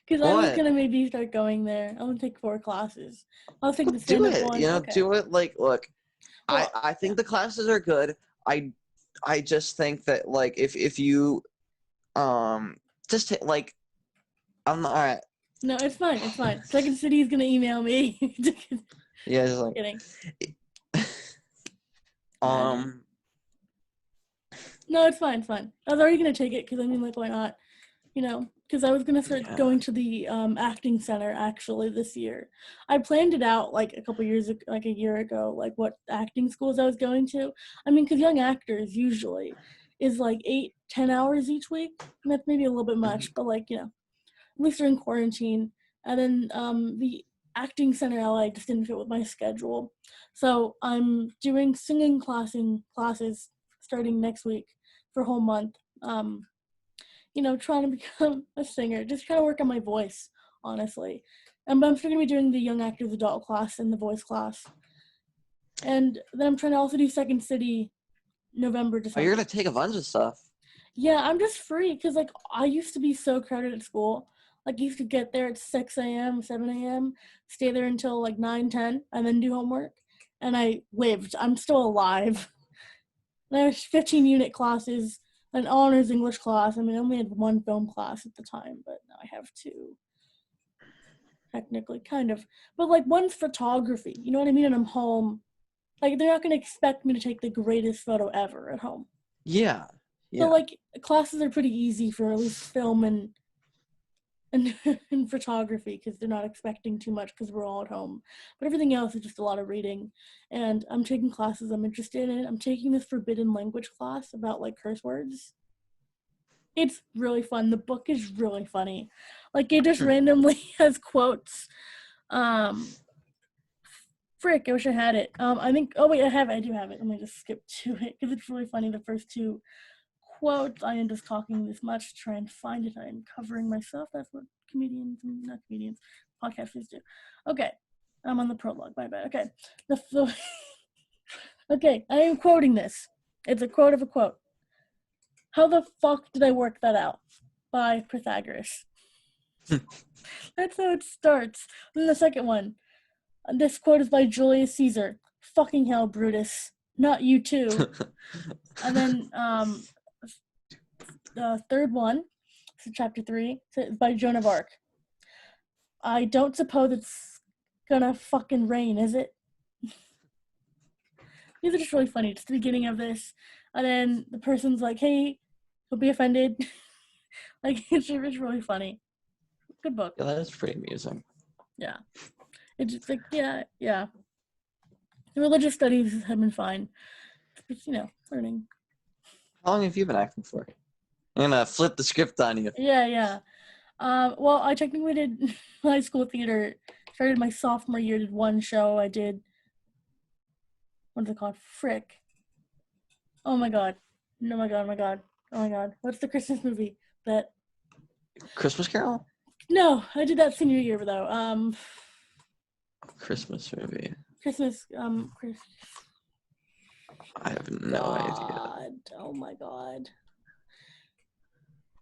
Because I was What? going to maybe start going there. I'm going to take 4 classes. I'll take the Do stand-up it. one. Okay. Do it. Like, look, Well, I yeah. think the classes are good. I just think that like if you just like I'm not all right. No, it's fine. It's fine. Second City is going to email me. Yeah, just like Kidding. Imagine. um No, it's fine. It's fine. I was already going to take it because I mean, like, why not? Because I was going to start yeah. going to the acting center actually this year. I planned it out like a couple years, like a year ago, like what acting schools I was going to. I mean, because young actors usually is like 8-10 hours each week. And that's maybe a little bit Mhm. much, but like, at least during quarantine. And then the acting center LA just didn't fit with my schedule. So I'm doing singing classes starting next week for a whole month. Trying to become a singer, just trying to work on my voice, honestly. And I'm still gonna be doing the young actors adult class and the voice class. And then I'm trying to also do Second City November, Oh, you're December. gonna take a bunch of stuff. Yeah, I'm just free because like I used to be so crowded at school. Like I used to get there at 6 a.m., 7 a.m., stay there until like 9, 10, and then do homework. And I lived. I'm still alive. There's 15 unit classes, an honors English class. I mean, I only had 1 film class at the time, but now I have 2, technically, kind of. But like, one's photography, you know what I mean? And I'm home. Like, they're not going to expect me to take the greatest photo ever at home. Yeah. So, Yeah. like, classes are pretty easy for at least film and, and photography because they're not expecting too much because we're all at home. But everything else is just a lot of reading. And I'm taking classes I'm interested in. I'm taking this forbidden language class about like curse words. It's really fun. The book is really funny. Like it just randomly has quotes. Um Frick, I wish I had it. I think oh wait, I have it. I do have it. Let me just skip to it because it's really funny. The first 2 quotes. I am just talking this much to try and find it. I am covering myself. That's what not comedians, podcasters do. Okay. I'm on the prologue. My bad. Okay. Okay, I am quoting this. It's a quote of a quote. How the fuck did I work that out? By Pythagoras. That's how it starts. And the second one. This quote is by Julius Caesar. Fucking hell, Brutus. Not you too. And then the third one, so chapter 3, by Joan of Arc. I don't suppose it's gonna fucking rain, is it? These are just really funny. Just the beginning of this. And then the person's like, hey, don't be offended. Like, it's really funny. Good book. Yeah, that is pretty amusing. Yeah. It's just like, yeah. The religious studies have been fine. It's, learning. How long have you been acting for? I'm gonna flip the script on you. Yeah. Well, I technically did high school theater. Started my sophomore year, did 1 show. I did, what's it called? Frick. Oh my god. Oh my god. What's the Christmas movie that... Christmas Carol? No, I did that senior year, though. Christmas movie. Christmas, I have no idea. God. Oh my god.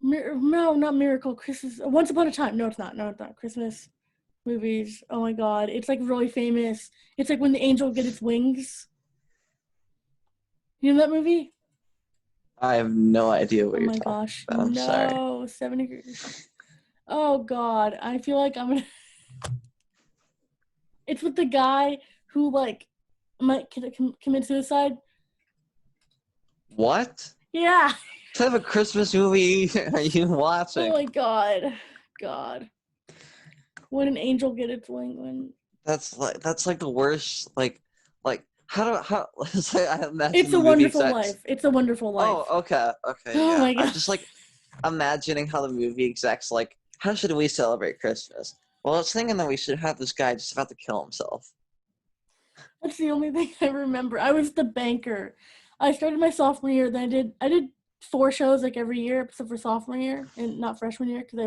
No, not Miracle. Christmas. Once Upon a Time. No, it's not. Christmas movies. Oh my god. It's like really famous. It's like when the angel gets its wings. You know that movie? I have no idea what Oh you're my talking gosh. about. I'm sorry. No. 70. Oh god. I feel like I'm gonna It's with the guy who like might commit suicide. What? Yeah. What type of Christmas movie are you Oh watching? my God. When an angel get its wing. When That's like the worst. Like how it's like, I imagine It's the a movie Wonderful execs. Life. It's a Wonderful Oh, Life. okay, Oh yeah. my I'm God. just like imagining how the movie execs like, how should we celebrate Christmas? Well, I was thinking that we should have this guy just about to kill himself. That's the only thing I remember. I was the banker. I started my sophomore year. Then I did 4 shows like every year except for sophomore year and not freshman year because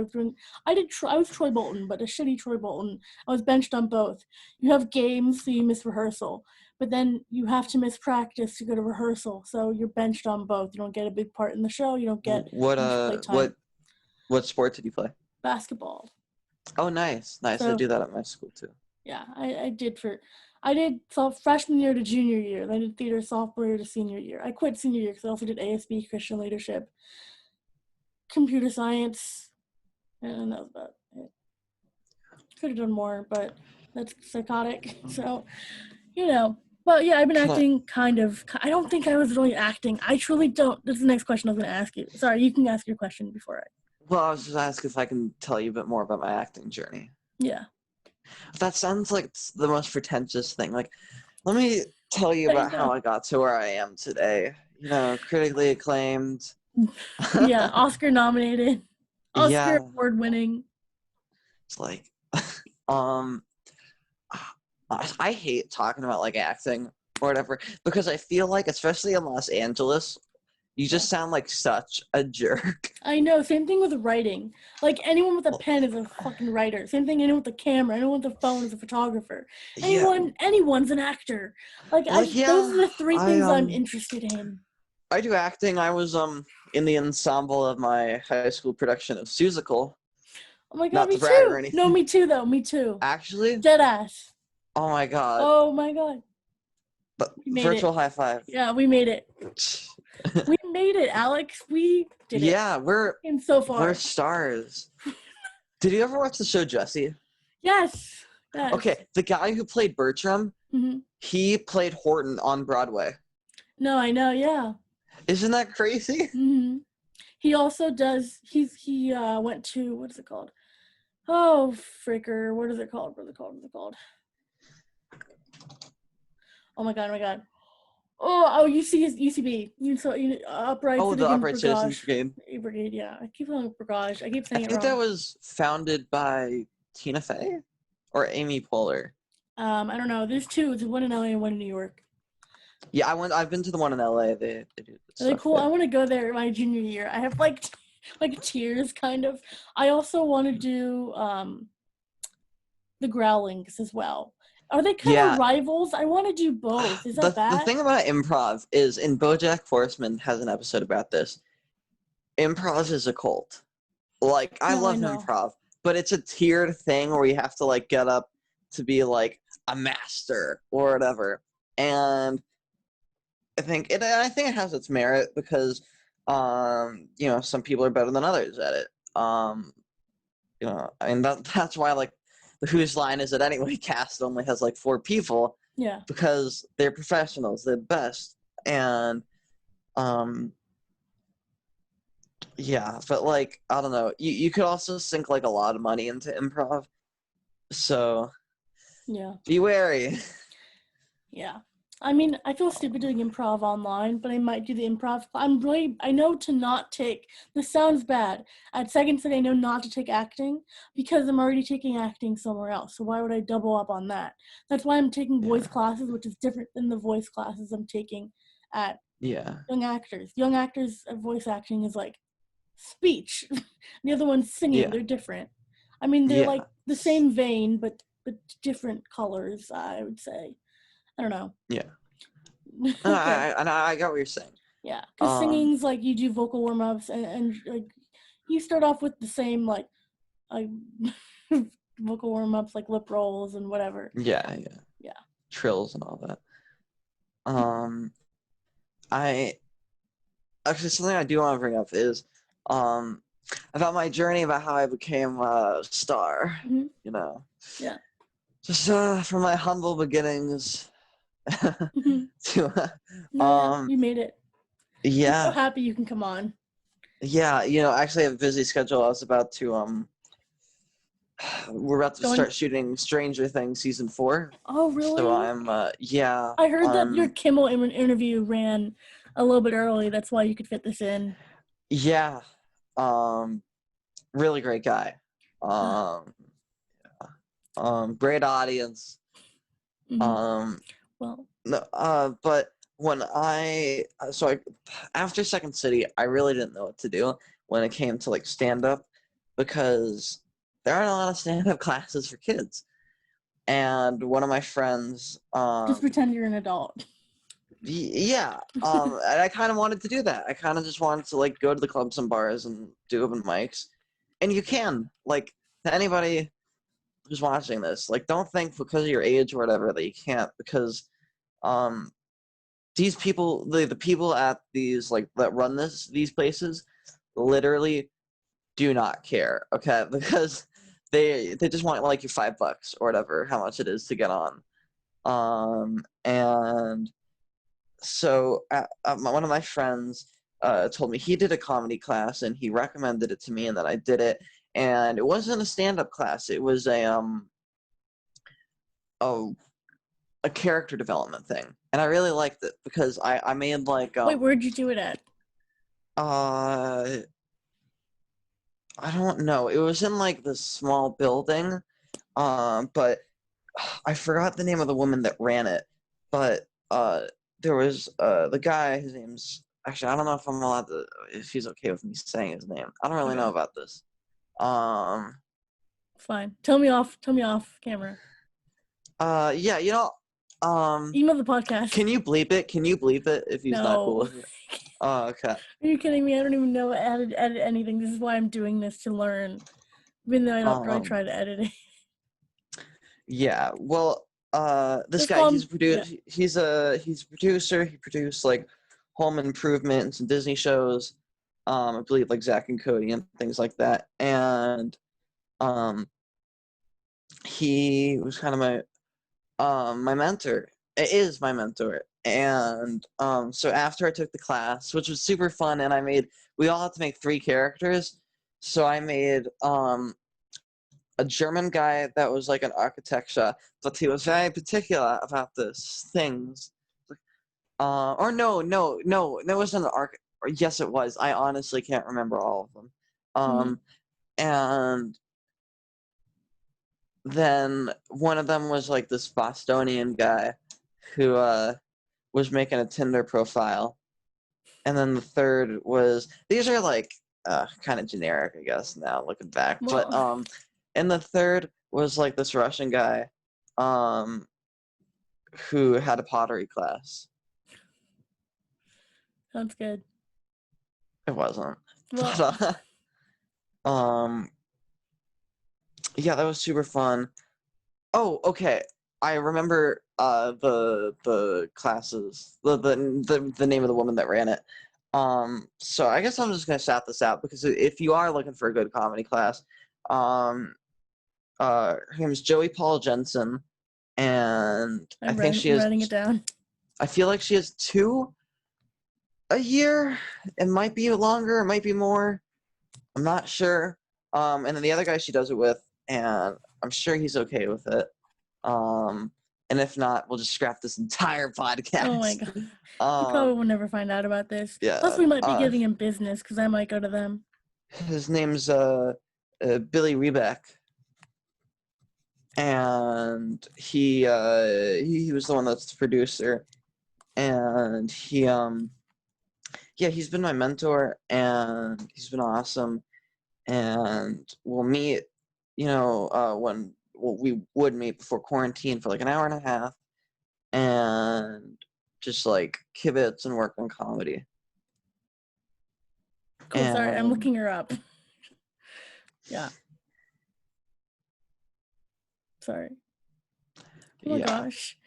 I was Troy Bolton, but a shitty Troy Bolton. I was benched on both. You have games, so you miss rehearsal, but then you have to miss practice to go to rehearsal. So you're benched on both. You don't get a big part in the show. You don't get What much play time. what sport did you play? Basketball. Oh, nice. I So do that at my school too. yeah, I did freshman year to junior year. Then I did theater sophomore year to senior year. I quit senior year because I also did ASB, Christian leadership, computer science, and that was about it. Could have done more, but that's psychotic. So, But yeah, I've been Can I? acting kind of. I don't think I was really acting. I truly don't. This is the next question I was going to ask you. Sorry, you can ask your question before I. Well, I was just asking if I can tell you a bit more about my acting journey. Yeah. That sounds like the most pretentious thing. Like, let me tell you There you about how go. I got to where I am today. Critically acclaimed. Yeah, Oscar nominated, Oscar Yeah, award winning. it's like, um, I hate talking about like acting or whatever because I feel like, especially in Los Angeles, you just sound like such a jerk. I know. Same thing with writing. Like anyone with a pen is a fucking writer. Same thing. Anyone with a camera, anyone with a phone is a photographer. Yeah, Anyone's an actor. like Those yeah, are the three things I'm interested in. I do acting. I was in the ensemble of my high school production of Seussical. Oh my God, Not me to brag or too. No, anything. me too though. Me too. Actually, Dead ass. oh my god. Oh my God. But We made it. virtual high five. Yeah, we made it. We made it, Alex. We did it. Yeah, And so we're far. stars. Did you ever watch the show Jessie? Yes. Yes. Okay, the guy who played Bertram, hmm he played Horton on Broadway. No, I know. Yeah. Isn't that crazy? hmm He also does. He went to what is it called? Oh, fricker. What is it called? What is it called? What is it called? Oh my God. Oh my God. Oh, UCB. Upright Oh, the Citizens Upright Citizens Brigade. Brigade. Brigade, yeah. I keep calling it Brigade. I keep I saying it think that wrong. was founded by Tina Fey or Amy Poehler. I don't know. There's two. There's one in LA and one in New York. Yeah, I've been to the one in LA. They do good Are they stuff cool? I there. want to go there my junior year. I have like tears kind of. I also want to do the Growlings as well. Are they kind of Yeah, rivals? I want to do both. Is that the bad? thing about improv is, in BoJack Horseman has an episode about this. Improv is a cult. Like, I No, I love know. improv, but it's a tiered thing where you have to like get up to be like a master or whatever. And I think it has its merit because some people are better than others at it. I mean that's why like the Whose Line Is It Anyway cast only has like 4 people Yeah. because they're professionals, they're the best. And yeah, but like I don't know, you could also sink like a lot of money into improv. So Yeah. be wary. Yeah. I mean, I feel stupid doing improv online, but I might do the improv. I know to not take, this sounds bad. At Second City, I know not to take acting because I'm already taking acting somewhere else. So why would I double up on that? That's why I'm taking voice classes, which is different than the voice classes I'm taking at Yeah. Young Actors. Young Actors voice acting is like speech. The other one's singing. Yeah. They're different. I mean, they're Yeah. like the same vein, but different colors, I would say. I don't know. Yeah. Okay. I got what you're saying. Yeah, because singing's like you do vocal warm ups and like you start off with the same like vocal warm ups like lip rolls and whatever. Yeah. Yeah. Trills and all that. I actually something I do want to bring up is about my journey about how I became a star. Mm-hmm. You know. Yeah. Just from my humble beginnings to No, yeah, you made it. I'm so yeah. happy you can come on. Yeah, actually I have a busy schedule. I was about to we're about to start shooting Stranger Things season 4. Oh, really? So I'm yeah. I heard that your Kimmel interview ran a little bit early. That's why you could fit this in. Yeah. Really great guy. Great audience. Well, No, but when after Second City, I really didn't know what to do when it came to like stand up, because there aren't a lot of stand up classes for kids. And one of my friends, just pretend you're an adult. Yeah, and I kind of wanted to do that. I kind of just wanted to like go to the clubs and bars and do open mics, and you can, like, to anybody who's watching this, like, don't think because of your age or whatever that you can't, because um these people, the people at these, like, that run these places, literally do not care, okay? Because they just want like your $5 or whatever, how much it is to get on. And so one of my friends told me he did a comedy class and he recommended it to me, and then I did it, and it wasn't a stand-up class. It was a character development thing, and I really liked it because I made like Wait, where'd you do it at? I don't know. It was in like this small building, but I forgot the name of the woman that ran it. But there was the guy. His name's, actually, I don't know if I'm allowed to, if he's okay with me saying his name. I don't really know about this. Fine. Tell me off camera. Yeah, Email the podcast. Can you bleep it? Can you bleep it if he's not cool with it? Oh, okay. Are you kidding me? I don't even know how to edit anything. This is why I'm doing this, to learn. Even though I don't really try to edit it. Yeah, well, this guy, he's a producer. He's a producer. He produced like Home Improvement and some Disney shows. I believe like Zack and Cody and things like that. And he was kind of my mentor. It is my mentor. And so after I took the class, which was super fun, and we all had to make 3 characters. So I made a German guy that was like an architecture, but he was very particular about these things. Or no, there wasn't an arch. Or yes, it was. I honestly can't remember all of them. And then one of them was like this Bostonian guy who was making a Tinder profile, and then the third was, these are like kind of generic, I guess, now looking back, but and the third was like this Russian guy who had a pottery class. Sounds good. It wasn't. Well, but, yeah, that was super fun. Oh, okay. I remember the classes, the name of the woman that ran it. So I guess I'm just gonna shout this out, because if you are looking for a good comedy class, her name is Joey Paul Jensen, and I think she has. writing it down. I feel like she has 2 a year. It might be longer. It might be more. I'm not sure. And then the other guy she does it with, and I'm sure he's okay with it. And if not, we'll just scrap this entire podcast. Oh my god. You probably will never find out about this. Yeah. Plus, we might be giving him business, because I might go to them. His name's Billy Rebeck, and he was the one that's the producer, and he's been my mentor, and he's been awesome, and we'll meet, when we would meet before quarantine for like an hour and a half, and just like kibitz and work on comedy. Cool. Sorry, I'm looking her up. Yeah. Sorry. Oh my gosh.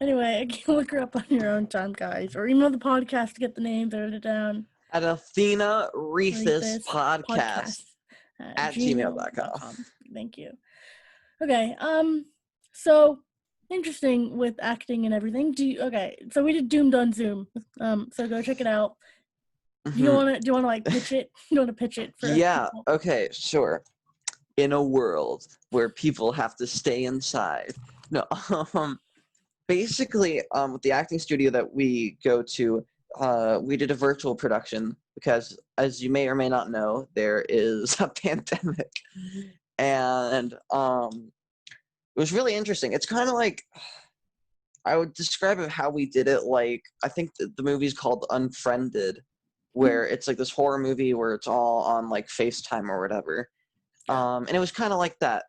Anyway, you can look her up on your own time, guys, or email the podcast to get the names edited down. At athenarethispodcasts at gmail.com. Thank you. Okay. So interesting with acting and everything. So we did Doomed on Zoom. So go check it out. Do you Mhm. want to like pitch it? You want to pitch it for Yeah, people? okay, sure. In a world where people have to stay inside. No, basically, with the acting studio that we go to, we did a virtual production because, as you may or may not know, there is a pandemic, and it was really interesting. It's kind of like I would describe it how we did it. Like I think the movie's called Unfriended, Mhm. where it's like this horror movie where it's all on like FaceTime or whatever. Yeah. And it was kind of like that,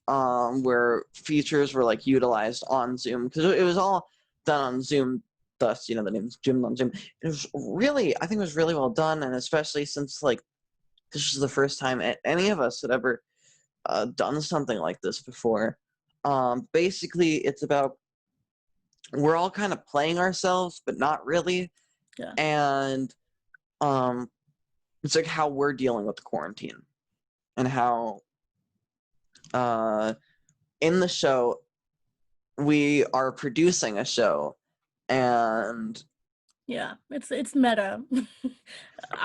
where features were like utilized on Zoom because it was all done on Zoom. Thus, the name's Zoom on Zoom. It was really, I think, it was really well done, and especially since like this is the first time any of us had ever done something like this before. Basically, it's about we're all kind of playing ourselves, but not really, Yeah. and um, it's like how we're dealing with the quarantine and how uh, in the show we are producing a show, and Yeah, it's meta.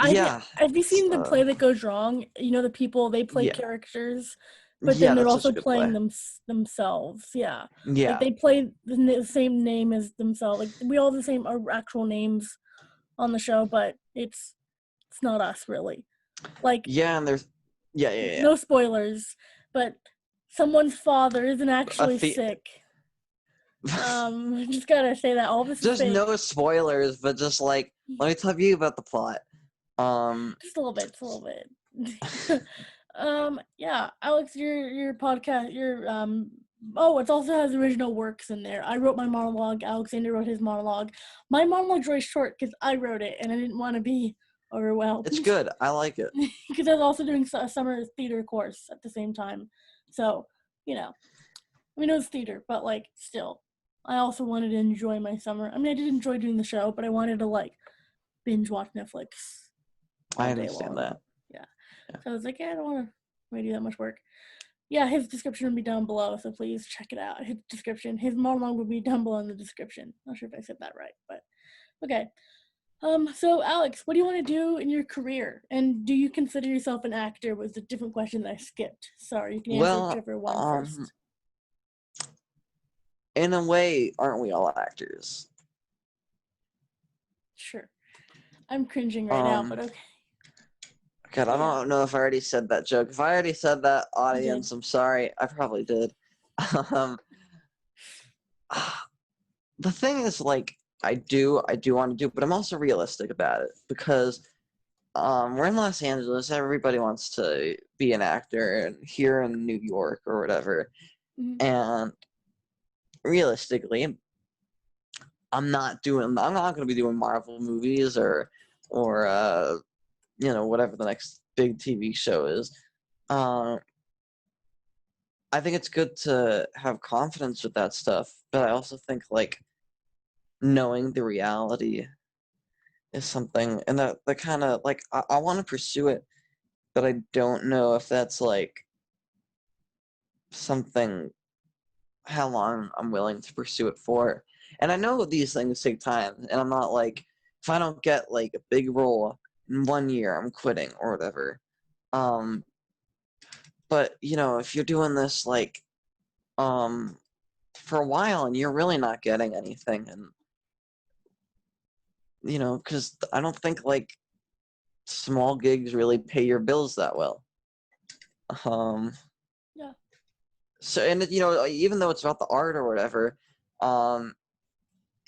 yeah, Have you it's, seen the play that goes wrong? You know, the people they play yeah, characters, but then yeah, they're that's such also a good playing play. themselves. Yeah, like Yeah, they play the same name as themselves. Like we all have the same our actual names on the show, but it's not us really. Like yeah, and there's yeah. no spoilers, but someone's father isn't actually The sick. Just gotta say that all this is just fake. no spoilers, but just like let me tell you about the plot. Just a little bit, just a little bit. Yeah, Alex, your podcast, oh, it also has original works in there. I wrote my monologue. Alexander wrote his monologue. My monologue's really short because I wrote it and I didn't want to be overwhelmed It's good. I like it. because I was also doing a summer theater course at the same time. So, I mean, it was theater, but like still, I also wanted to enjoy my summer. I mean, I did enjoy doing the show, but I wanted to like binge watch Netflix I all day understand long. that. Yeah. Yeah. So I was like, yeah, I don't want to really do that much work. Yeah, his description will be down below, so please check it out. His description, his monologue will be down below in the description. Not sure if I said that right, but okay. So Alex, what do you want to do in your career? And do you consider yourself an actor? Was a different question that I skipped. Sorry, you can answer Well, whichever one first. in a way, aren't we all actors? Sure. I'm cringing right now, but Um, okay. God, I Yeah, don't know if I already said that joke. If I already said that, you did. audience, I'm sorry. I probably did. Um, the thing is, like, I do want to do, but I'm also realistic about it because we're in Los Angeles. Everybody wants to be an actor, and here in New York or whatever. Mhm. And realistically, I'm not going to be doing Marvel movies or whatever the next big TV show is. Uh, I think it's good to have confidence with that stuff, but I also think like knowing the reality is something, and that kind of like I want to pursue it, but I don't know if that's like something how long I'm willing to pursue it for. And I know these things take time, and I'm not like if I don't get like a big role in 1 year, I'm quitting or whatever. Um, but if you're doing this like um for a while and you're really not getting anything, and because I don't think like small gigs really pay your bills that well. Um, Yeah. so and even though it's about the art or whatever, um,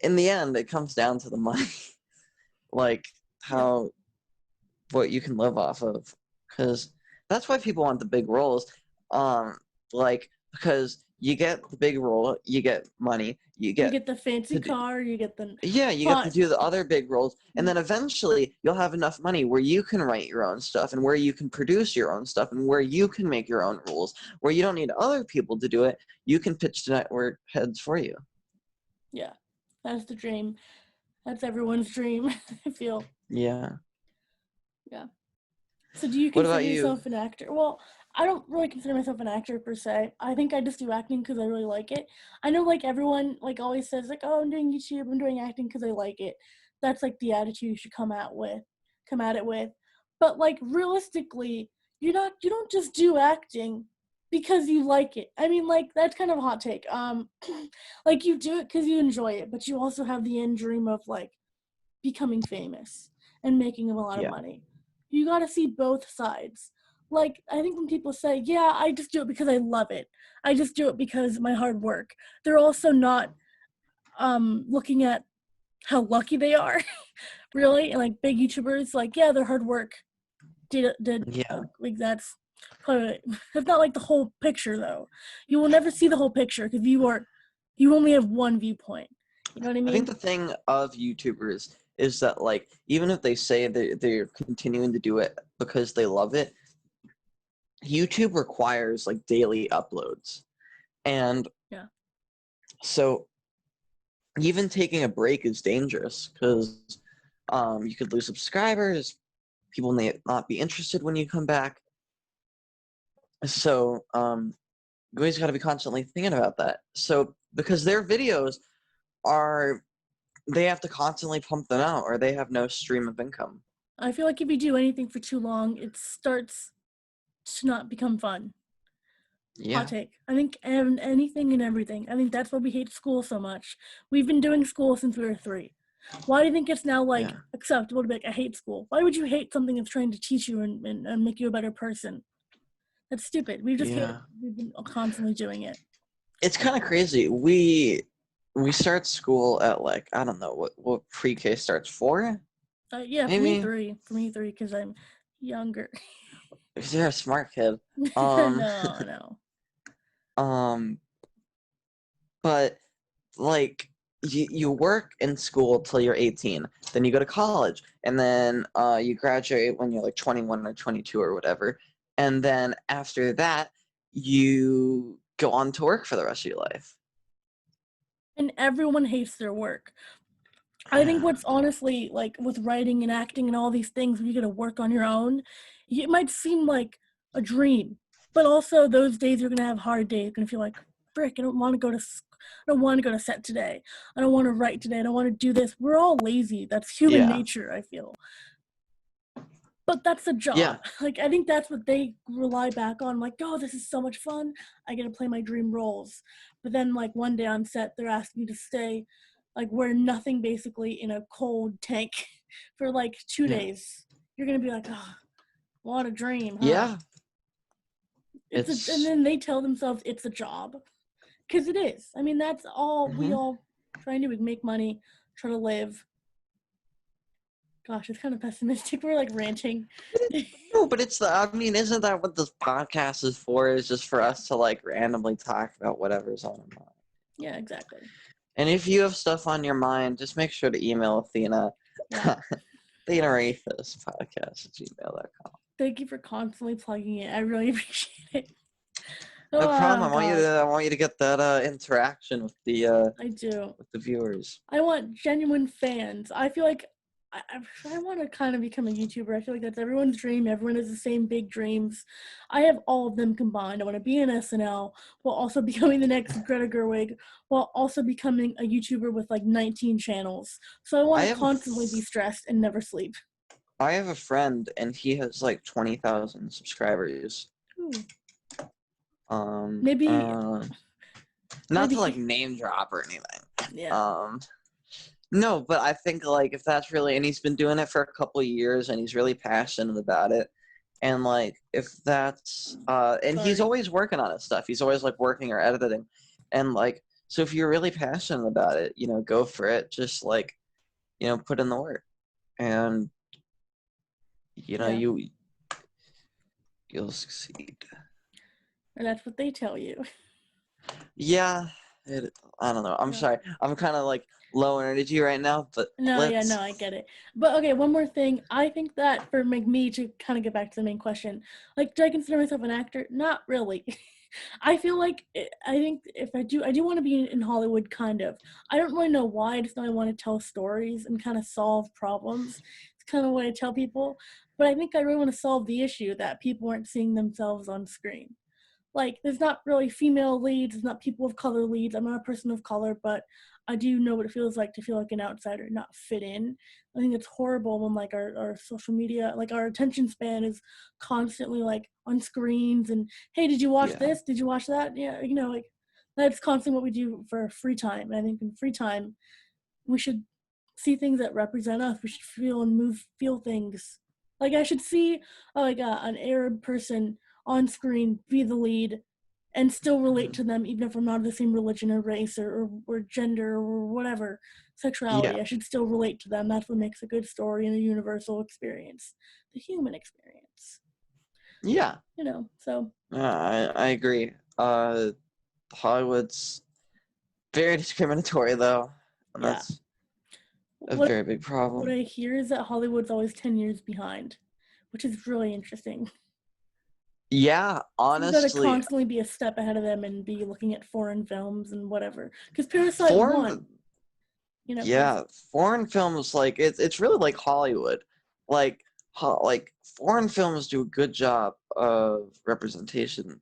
in the end it comes down to the money, like Yeah. how what you can live off of, because that's why people want the big roles, like because you get the big role, you get money, you You get get the fancy to do, car, you get the yeah, you get to fun. do the other big roles, and then eventually you'll have enough money where you can write your own stuff and where you can produce your own stuff and where you can make your own rules, where you don't need other people to do it. You can pitch to network heads for you. Yeah. That's the dream. That's everyone's dream, I feel. Yeah. Yeah. So do you What about consider you? yourself an actor? Well, I don't really consider myself an actor per se. I think I just do acting because I really like it. I know like everyone like always says like, oh, I'm doing YouTube, I'm doing acting because I like it. That's like the attitude you should come at it with. But like realistically, you don't just do acting because you like it. I mean, like that's kind of a hot take. Like you do it because you enjoy it, but you also have the end dream of like becoming famous and making a lot of Yeah. money. You got to see both sides. Like I think when people say, "Yeah, I just do it because I love it. I just do it because my hard work," they're also not looking at how lucky they are. Really, and like big YouTubers, like yeah, their hard work did Yeah. like that's probably that's not like the whole picture though. You will never see the whole picture because you only have one viewpoint. You know what I I think mean? the thing of YouTubers is that like even if they say they're continuing to do it because they love it, YouTube requires like daily uploads. And Yeah. so even taking a break is dangerous because you could lose subscribers, people may not be interested when you come back. So you always got to be constantly thinking about that. So because their videos are, they have to constantly pump them out or they have no stream of income. I feel like if you do anything for too long, it starts to not become fun. Hot Yeah, take. I think anything and everything. I think that's why we hate school so much. We've been doing school since we were 3. Why do you think it's now like yeah, acceptable to be like, I hate school? Why would you hate something that's trying to teach you and make you a better person? That's stupid. yeah. We've been constantly doing it. It's kind of crazy. We start school at like I don't know what pre-K starts, 4 Yeah, for me maybe. 3. For me 3 because I'm younger. Because you're a smart kid. No, Um, no. um, but like you work in school till you're 18, then you go to college, and then you graduate when you're like 21 or 22 or whatever, and then after that you go on to work for the rest of your life. And everyone hates their work. I think Yeah, what's honestly like with writing and acting and all these things, where you got to work on your own, it might seem like a dream, but also those days you're gonna have hard days. You're gonna feel like, frick, I don't want to go to, I don't want to go to set today. I don't want to write today. I don't want to do this. We're all lazy. That's human yeah, nature. I feel, but that's the yeah, job. Like I think that's what they rely back on. Like, oh, this is so much fun. I get to play my dream roles. But then like one day on set, they're asking you to stay, like wear nothing basically in a cold tank for like 2 yeah, days. You're gonna be like, oh, what a dream, huh? yeah. And It's then they tell themselves it's a job, because it is. I mean, that's all we mhm. all try and do. We make money, try to live. Gosh, it's kind of pessimistic. We're like ranting. No, but it's the. I mean, isn't that what this podcast is for? Is just for us to like randomly talk about whatever's on our mind. Yeah, exactly. And if you have stuff on your mind, just make sure to email Athena. Yeah. athenarethispodcasts at gmail.com. Thank you for constantly plugging it. I really appreciate it. No problem. Oh God, I want you to get that interaction I do. with the viewers. I want genuine fans. I feel like I want to kind of become a YouTuber. I feel like that's everyone's dream. Everyone has the same big dreams. I have all of them combined. I want to be in SNL while also becoming the next Greta Gerwig, while also becoming a YouTuber with like 19 channels. So I want I to have a constantly be stressed and never sleep. I have a friend and he has like 20,000 subscribers. Ooh. Um, Maybe, uh, Not to like maybe, name drop or anything. yeah. Um, no, but I think like if that's really, and he's been doing it for a couple of years and he's really passionate about it. And like if that's and he's Sorry. always working on his stuff. He's always like working or editing. And like so if you're really passionate about it, go for it. Just like, put in the work. And Yeah. you'll succeed. And that's what they tell you. Yeah, I don't know. I'm Yeah. sorry. I'm kind of like low energy right now, but No, yeah, let's. no, I get it. But okay, one more thing. I think that for like me to kind of get back to the main question, like, do I consider myself an actor? Not really. I feel like I think if I do want to be in Hollywood, kind of. I don't really know why. I just know I want to tell stories and kind of solve problems. It's kind of what I tell people. but I think I really want to solve the issue that people aren't seeing themselves on screen. Like, there's not really female leads, there's not people of color leads. I'm not a person of color, but I do know what it feels like to feel like an outsider, not fit in. I think it's horrible when, like, our social media, like, our attention span is constantly, like, on screens and, hey, did you watch this? Did you watch that? Yeah, like, that's constantly what we do for free time. And I think in free time, we should see things that represent us. We should feel and feel things. Like, I should see an Arab person on screen be the lead and still relate to them, even if I'm not of the same religion or race or gender or whatever sexuality. Yeah. I should still relate to them. That's what makes a good story and a universal experience, the human experience. Yeah. So. I agree. Hollywood's very discriminatory, though, and that's a very big problem. What I hear is that Hollywood's always 10 years behind, which is really interesting. Yeah, honestly. You gotta constantly be a step ahead of them and be looking at foreign films and whatever. Because Parasite won. Yeah, foreign films, like, it's really like Hollywood. Like foreign films do a good job of representation,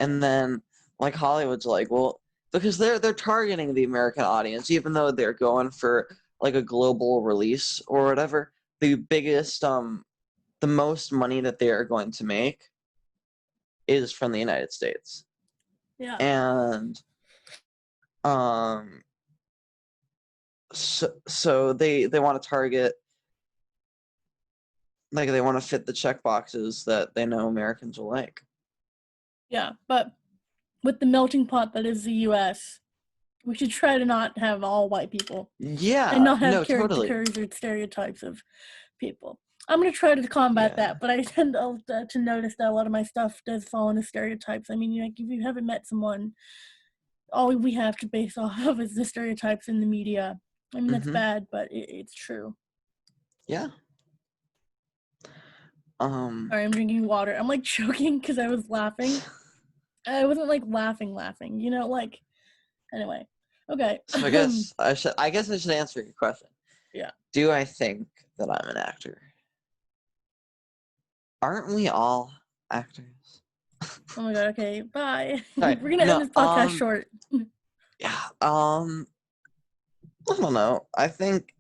and then like Hollywood's like, well, because they're targeting the American audience, even though they're going for like a global release or whatever. The biggest, the most money that they are going to make is from the United States. Yeah. And so they want to target, like, they want to fit the check boxes that they know Americans will like. Yeah, but with the melting pot that is the US, we should try to not have all white people. Yeah, and not have totally. caricatures or stereotypes of people. I'm going to try to combat that, but I tend to notice that a lot of my stuff does fall into stereotypes. I mean, like, if you haven't met someone, all we have to base off of is the stereotypes in the media. I mean, that's bad, but it's true. Yeah. Sorry, I'm drinking water. I'm like choking because I was laughing. I wasn't like laughing, like, anyway. Okay. So I guess I should answer your question. Yeah. Do I think that I'm an actor? Aren't we all actors? Oh my god, okay, bye. Sorry, We're gonna end this podcast short. Yeah, I don't know. I think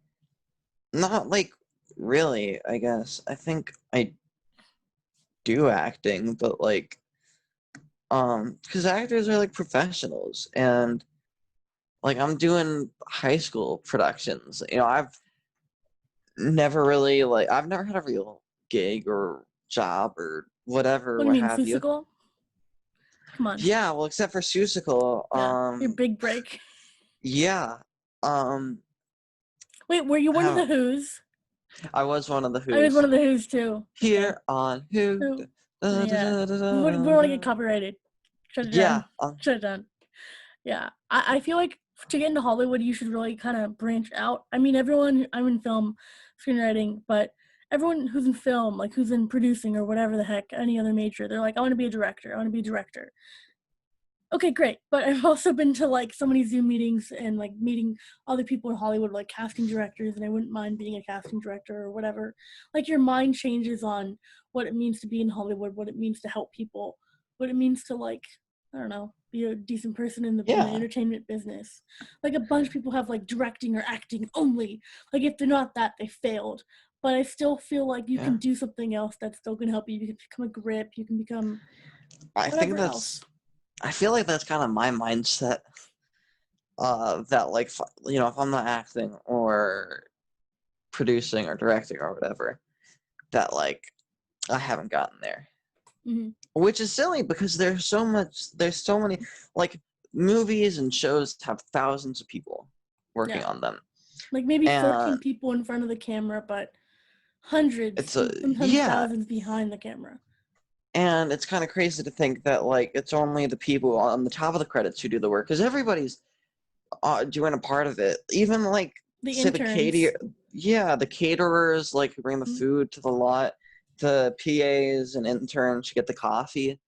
not, like, really, I guess. I think I do acting, but like, because actors are like professionals, and like, I'm doing high school productions. I've never had a real gig or job or whatever, What do you what mean, have you. Susical? Come on. Yeah, well, except for Susical. Your big break. Yeah. Wait, were you one of the Who's? I was one of the Who's. I was one of the Who's too. Here on Who. Yeah. We don't want to get copyrighted. Shut it down. Shut it down. Yeah. I feel like to get into Hollywood, you should really kind of branch out. I mean, I'm in film screenwriting, but everyone who's in film, like who's in producing or whatever the heck, any other major, they're like, I want to be a director. I want to be a director. Okay, great. But I've also been to like so many Zoom meetings and like meeting other people in Hollywood, like casting directors, and I wouldn't mind being a casting director or whatever. Like, your mind changes on what it means to be in Hollywood, what it means to help people, what it means to, like, I don't know, be a decent person in the entertainment business. Like, a bunch of people have like directing or acting only. Like, if they're not that, they failed. But I still feel like you can do something else that's still gonna help you. You can become a grip. You can become whatever else. I feel like that's kind of my mindset. That, like, if I'm not acting or producing or directing or whatever, that, like, I haven't gotten there. Mm-hmm. Which is silly because there's so many, like, movies and shows have thousands of people working on them. Like, maybe 14 people in front of the camera, but hundreds, sometimes thousands behind the camera. And it's kind of crazy to think that, like, it's only the people on the top of the credits who do the work, because everybody's doing a part of it. Even, like, the say interns. The caterers, like, who bring the food to the lot, the PAs and interns who get the coffee.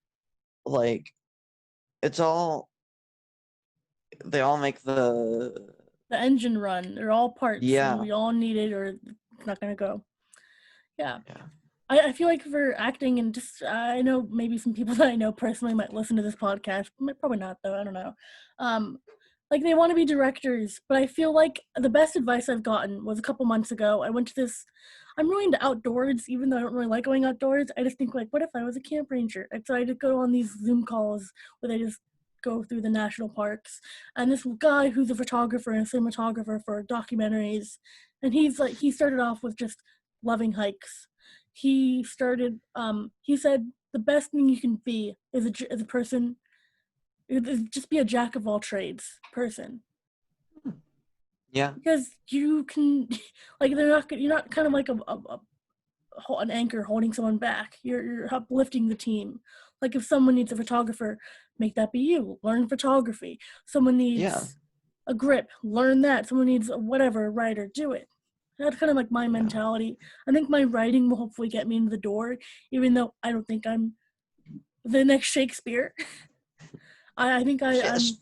Like, they all make the engine run. They're all parts. Yeah. And we all need it, or it's not gonna go. Yeah. I feel like for acting and just I know maybe some people that I know personally might listen to this podcast, probably not though. I don't know. Um, like they want to be directors, but I feel like the best advice I've gotten was a couple months ago. I went to this. I'm really into outdoors, even though I don't really like going outdoors. I just think like, what if I was a camp ranger? And so I just go on these Zoom calls where they just go through the national parks, and this guy who's a photographer and a cinematographer for documentaries, and he started off with just loving hikes. He said the best thing you can be is a person is just be a jack of all trades person, Yeah, because you can like you're not kind of like an anchor holding someone back. You're uplifting the team. Like if someone needs a photographer, make that be you. Learn photography. Someone yeah, needs a grip, learn that. Someone needs a whatever, a writer, do it. That's kind of like my yeah. mentality. I think my writing will hopefully get me into the door, even though I don't think I'm the next Shakespeare. I think I'm. Yes,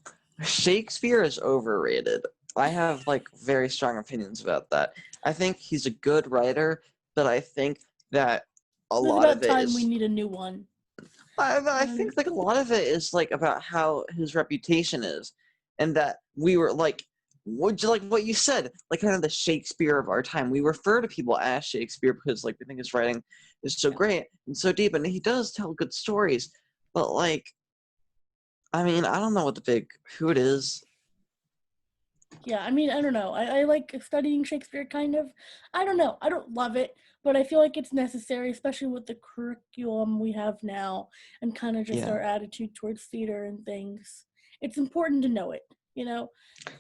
Shakespeare is overrated. I have like very strong opinions about that. I think he's a good writer, but I think that a It's lot about of it time we is. need a new one. I think like a lot of it is like about how his reputation is, and that we were like, what you said, like kind of the Shakespeare of our time. We refer to people as Shakespeare because like we think his writing is so great and so deep, and he does tell good stories. But like, I mean, I don't know who it is. Yeah, I mean, I don't know. I like studying Shakespeare kind of. I don't know. I don't love it, but I feel like it's necessary, especially with the curriculum we have now and kind of just Yeah. our attitude towards theater and things. It's important to know it, you know?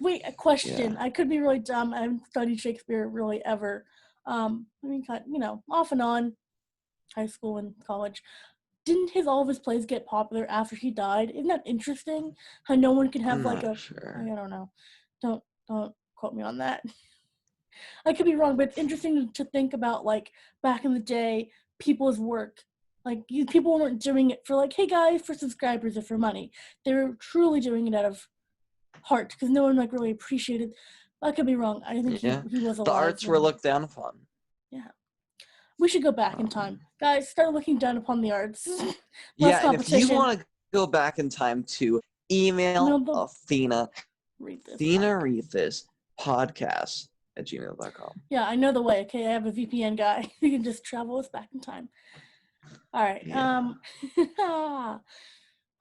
Wait, a question. Yeah. I could be really dumb. I haven't studied Shakespeare really ever. I mean, off and on, high school and college. Didn't all of his plays get popular after he died? Isn't that interesting? How no one can have I'm like not I sure. don't know. Don't quote me on that. I could be wrong, but it's interesting to think about like back in the day, people's work. Like people weren't doing it for like, hey guys, for subscribers or for money. They were truly doing it out of heart because no one like really appreciated. I could be wrong. I think Yeah. he was The alive arts were when. looked down upon. Yeah, we should go back in Um, time, guys. Start looking down upon the arts. Less yeah, and if you competition. want to go back in time to I'm email gonna Athena, read this Athena podcast. Rethis podcast at gmail.com. Yeah, I know the way. Okay, I have a VPN guy. You can just travel us back in time. All right. Yeah.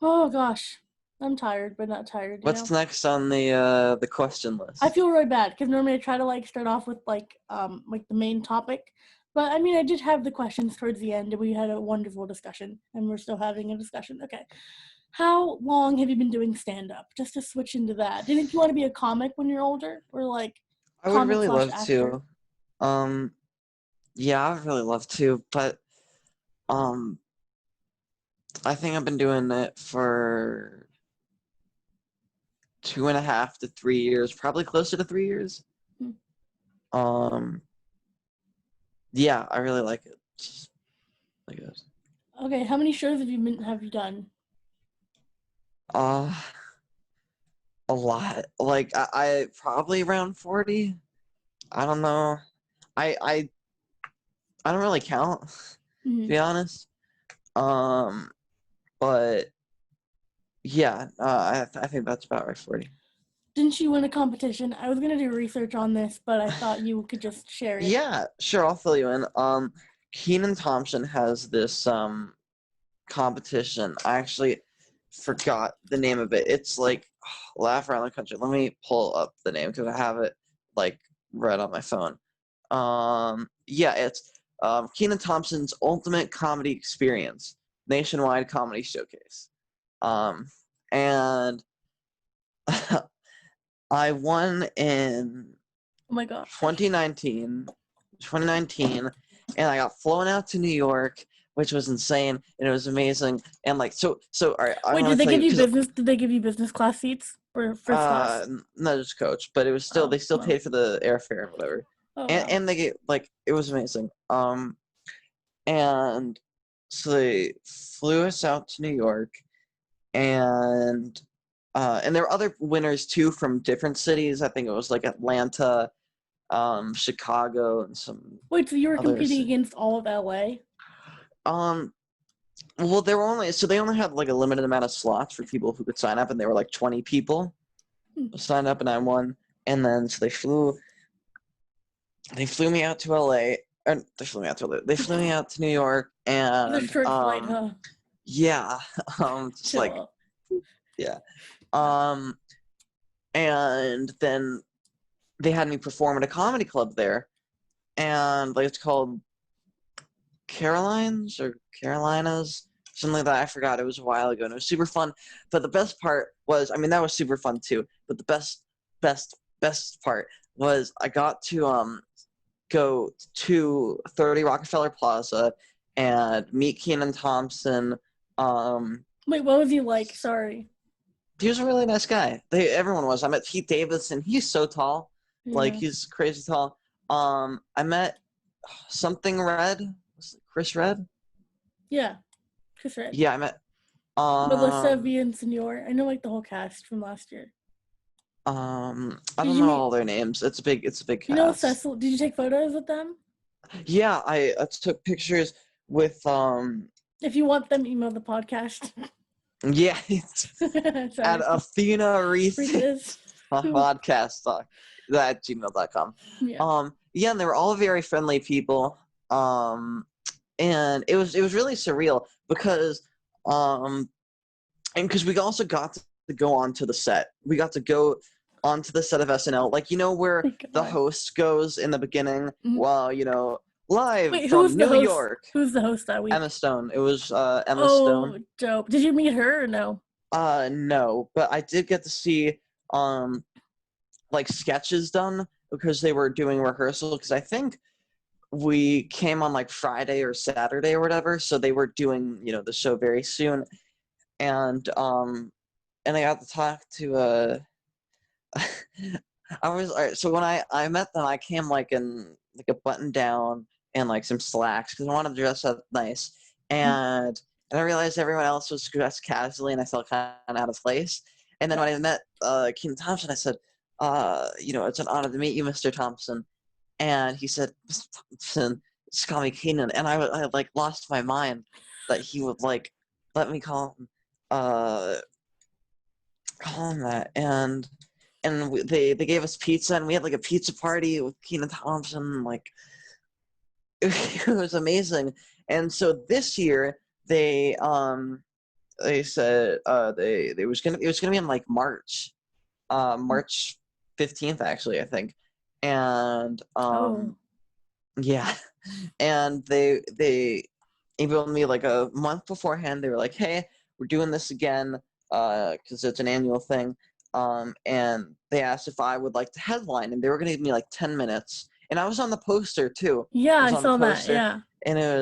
Oh gosh, I'm tired, but not tired. What's next on the question I list? feel really bad because normally I try to like start off with like the main topic, but I mean I did have the questions towards the end, and we had a wonderful discussion, and we're still having a discussion. Okay, how long have you been doing stand up? Just to switch into that, didn't you want to be a comic when you're older, or like I would comic really slash love actor? to. Um, yeah, I would really love to, but um, I think I've been doing it for 2.5 to 3 years, probably closer to 3 years. Hmm. Um, yeah, I really like it. Like it. Okay, how many shows have you done? Uh, a lot. Like I probably around 40. I don't know. I I I don't really count, to Mm-hmm. be honest. Um, but yeah, I think that's about right. 40. Didn't you win a competition? I was gonna do research on this, but I thought you could just share it. Yeah, sure. I'll fill you in. Keenan Thompson has this competition. I actually forgot the name of it. It's like Laugh Around the Country. Let me pull up the name because I have it like right on my phone. Yeah, it's Keenan Thompson's Ultimate Comedy Experience Nationwide Comedy Showcase. And I won in Oh my gosh. 2019, 2019, and I got flown out to New York, which was insane, and it was amazing. And like, so, all right, I Wait, want to tell you because did they give you business class seats or first class? not just coach, but it was still Oh, they still well. paid for the airfare and whatever, Oh and wow. and they get like it was amazing. And so they flew us out to New York, and there were other winners too from different cities. I think it was like Atlanta, Chicago, and some Wait, so you were other competing cities. against all of LA? Well, they only had like a limited amount of slots for people who could sign up, and they were like 20 people signed up, and I won. And then so they flew me out to LA, or they flew me out to LA. They flew me out to New York, It was a and short flight, huh? yeah, just like Chill. yeah, um, and then they had me perform at a comedy club there, and like it's called Caroline's or Carolinas, something like that. I forgot. It was a while ago, and it was super fun. But the best part was, I mean, that was super fun too. But the best part was I got to go to 30 Rockefeller Plaza and meet Kenan Thompson. Wait, what was he like? Sorry. He was a really nice guy. Everyone was. I met Pete Davidson. He's so tall, like Yeah. he's crazy tall. I met something Red. Was it Chris Red? Yeah. Chris Red. Yeah, I met. Melissa Um, Villasenor. I know like the whole cast from last year. I Did don't you know meet? all their names. It's a big You know cast. Cecil? Did you take photos with them? Yeah, I took pictures with If you want them, email the podcast. yeah, it's at Sorry. Reese's. podcast at gmail.com. Yeah. Yeah, and they were all very friendly people. And it was really surreal because and because we also got to go onto the set. We got to go onto the set of SNL, like where Oh the God. host goes in the beginning. Mhm. Well, live Wait, from who's the New host? York. Who's the host that week? Emma Stone. It was Emma Oh, Stone. dope. Did you meet her or no? No, but I did get to see like sketches done because they were doing rehearsal. Because I think we came on like Friday or Saturday or whatever, so they were doing the show very soon, and I got to talk to I was so when I met them, I came like in like a button down and like some slacks because I wanted to dress up nice, and I realized everyone else was dressed casually, and I felt kind of out of place. And then when I met Keenan Thompson, I said, it's an honor to meet you, Mr. Thompson. And he said, Mr. Thompson, just call me Keenan. And I like lost my mind that he would like let me call him that. And they gave us pizza, and we had like a pizza party with Keenan Thompson. Like it was amazing. And so this year they said they it was gonna be in like March 15th actually, I think. And Oh. yeah, and they emailed me like a month beforehand. They were like, "Hey, we're doing this again because it's an annual thing." And they asked if I would like to headline, and they were going to give me like 10 minutes. And I was on the poster too. Yeah, I I was on the saw that. poster, Yeah. and I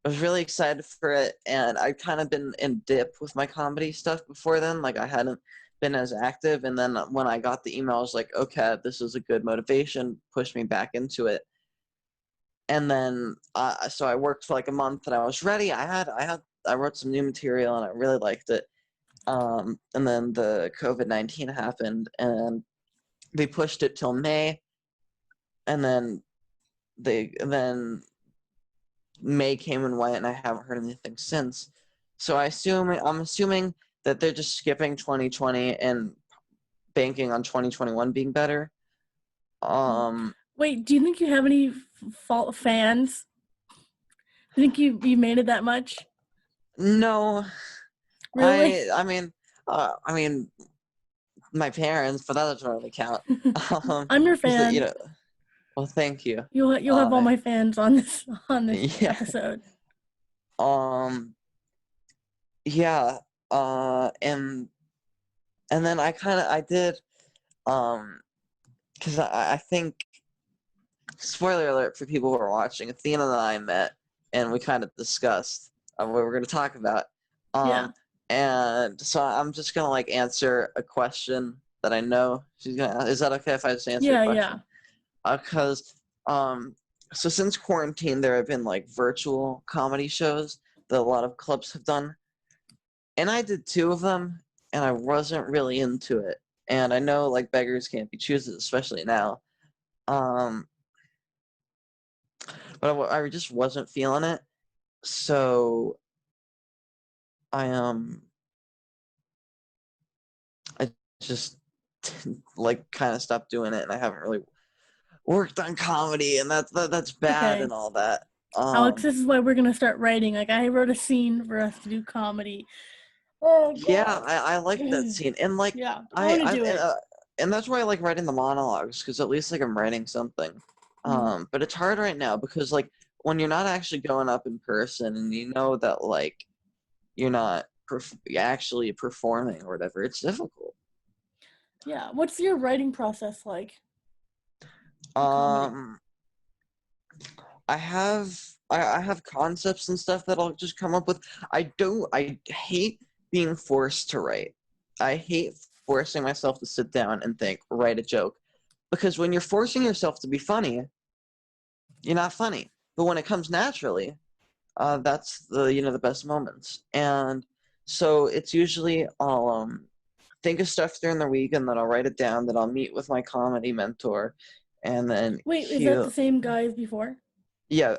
was really excited for it. And I'd kind of been in dip with my comedy stuff before then. Like I hadn't been as active. And then when I got the email, I was like, okay, this is a good motivation, pushed me back into it. And then so I worked for like a month, and I was ready. I wrote some new material, and I really liked it. And then the COVID-19 happened, and they pushed it till May, and then May came and went, and I haven't heard anything since. So I'm assuming that they're just skipping 2020 and banking on 2021 being better. Wait, do you think you have any fans? Do you think you made it that much? No, Really? I mean, my parents, but that doesn't really count. I'm your Because fan. well, thank you. You'll have all my fans on this Yeah. episode. Um. Yeah. And then I did because I think, spoiler alert for people who are watching, Athena and I met, and we kind of discussed what we're going to talk about. Yeah. And so I'm just gonna like answer a question that I know she's gonna. Is that okay if I just answer a Yeah, yeah. question? Because so since quarantine, there have been like virtual comedy shows that a lot of clubs have done, and I did two of them, and I wasn't really into it. And I know like beggars can't be choosers, especially now. Um, but I just wasn't feeling it. so I I just like kind of stopped doing it, and I haven't really worked on comedy, and that's bad Okay. and all that. Alex, this is why we're gonna start writing. Like I wrote a scene for us to do comedy. Oh Yeah, god. I like that scene, and like Yeah, I I want to I do it. and that's why I like writing the monologues, because at least like I'm writing something. Mm, But it's hard right now because like when you're not actually going up in person, and you know that like you're not actually performing or whatever, it's difficult. yeah. What's your writing process like for comedy? Um, I have I have concepts and stuff that I'll just come up with. I hate being forced to write. I hate forcing myself to sit down and think, write a joke. Because when you're forcing yourself to be funny, you're not funny. But when it comes naturally, that's the best moments. And so it's usually I'll think of stuff during the week, and then I'll write it down. Then I'll meet with my comedy mentor, and then Wait, is that the he'll same guy as before? yeah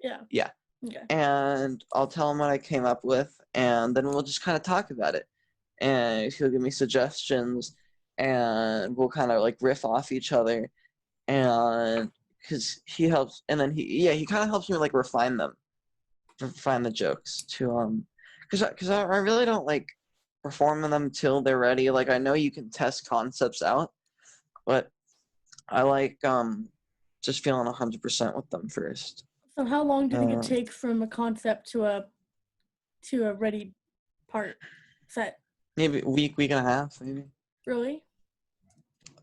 Yeah. yeah, Okay. and I'll tell him what I came up with, and then we'll just kind of talk about it, and he'll give me suggestions, and we'll kind of like riff off each other, and because he helps, and then he kind of helps me like refine the jokes to because I really don't like performing them till they're ready. Like I know you can test concepts out, but I like just feeling 100% with them first. So how long do you think it Um, takes from a concept to a ready part set? maybe a week and a half, maybe. Really?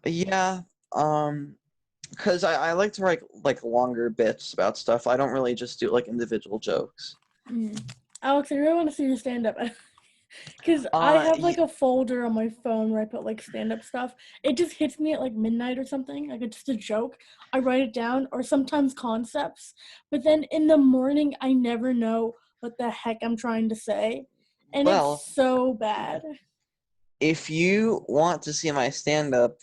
Yeah, because I like to write like longer bits about stuff. I don't really just do like individual jokes. Mm. Alex, I really want to see your stand up. Because I Uh, have y- like a folder on my phone where I put like stand up stuff. It just hits me at like midnight or something. Like it's just a joke. I write it down, or sometimes concepts. But then in the morning, I never know what the heck I'm trying to say. And it's well, so bad. if you want to see my stand up,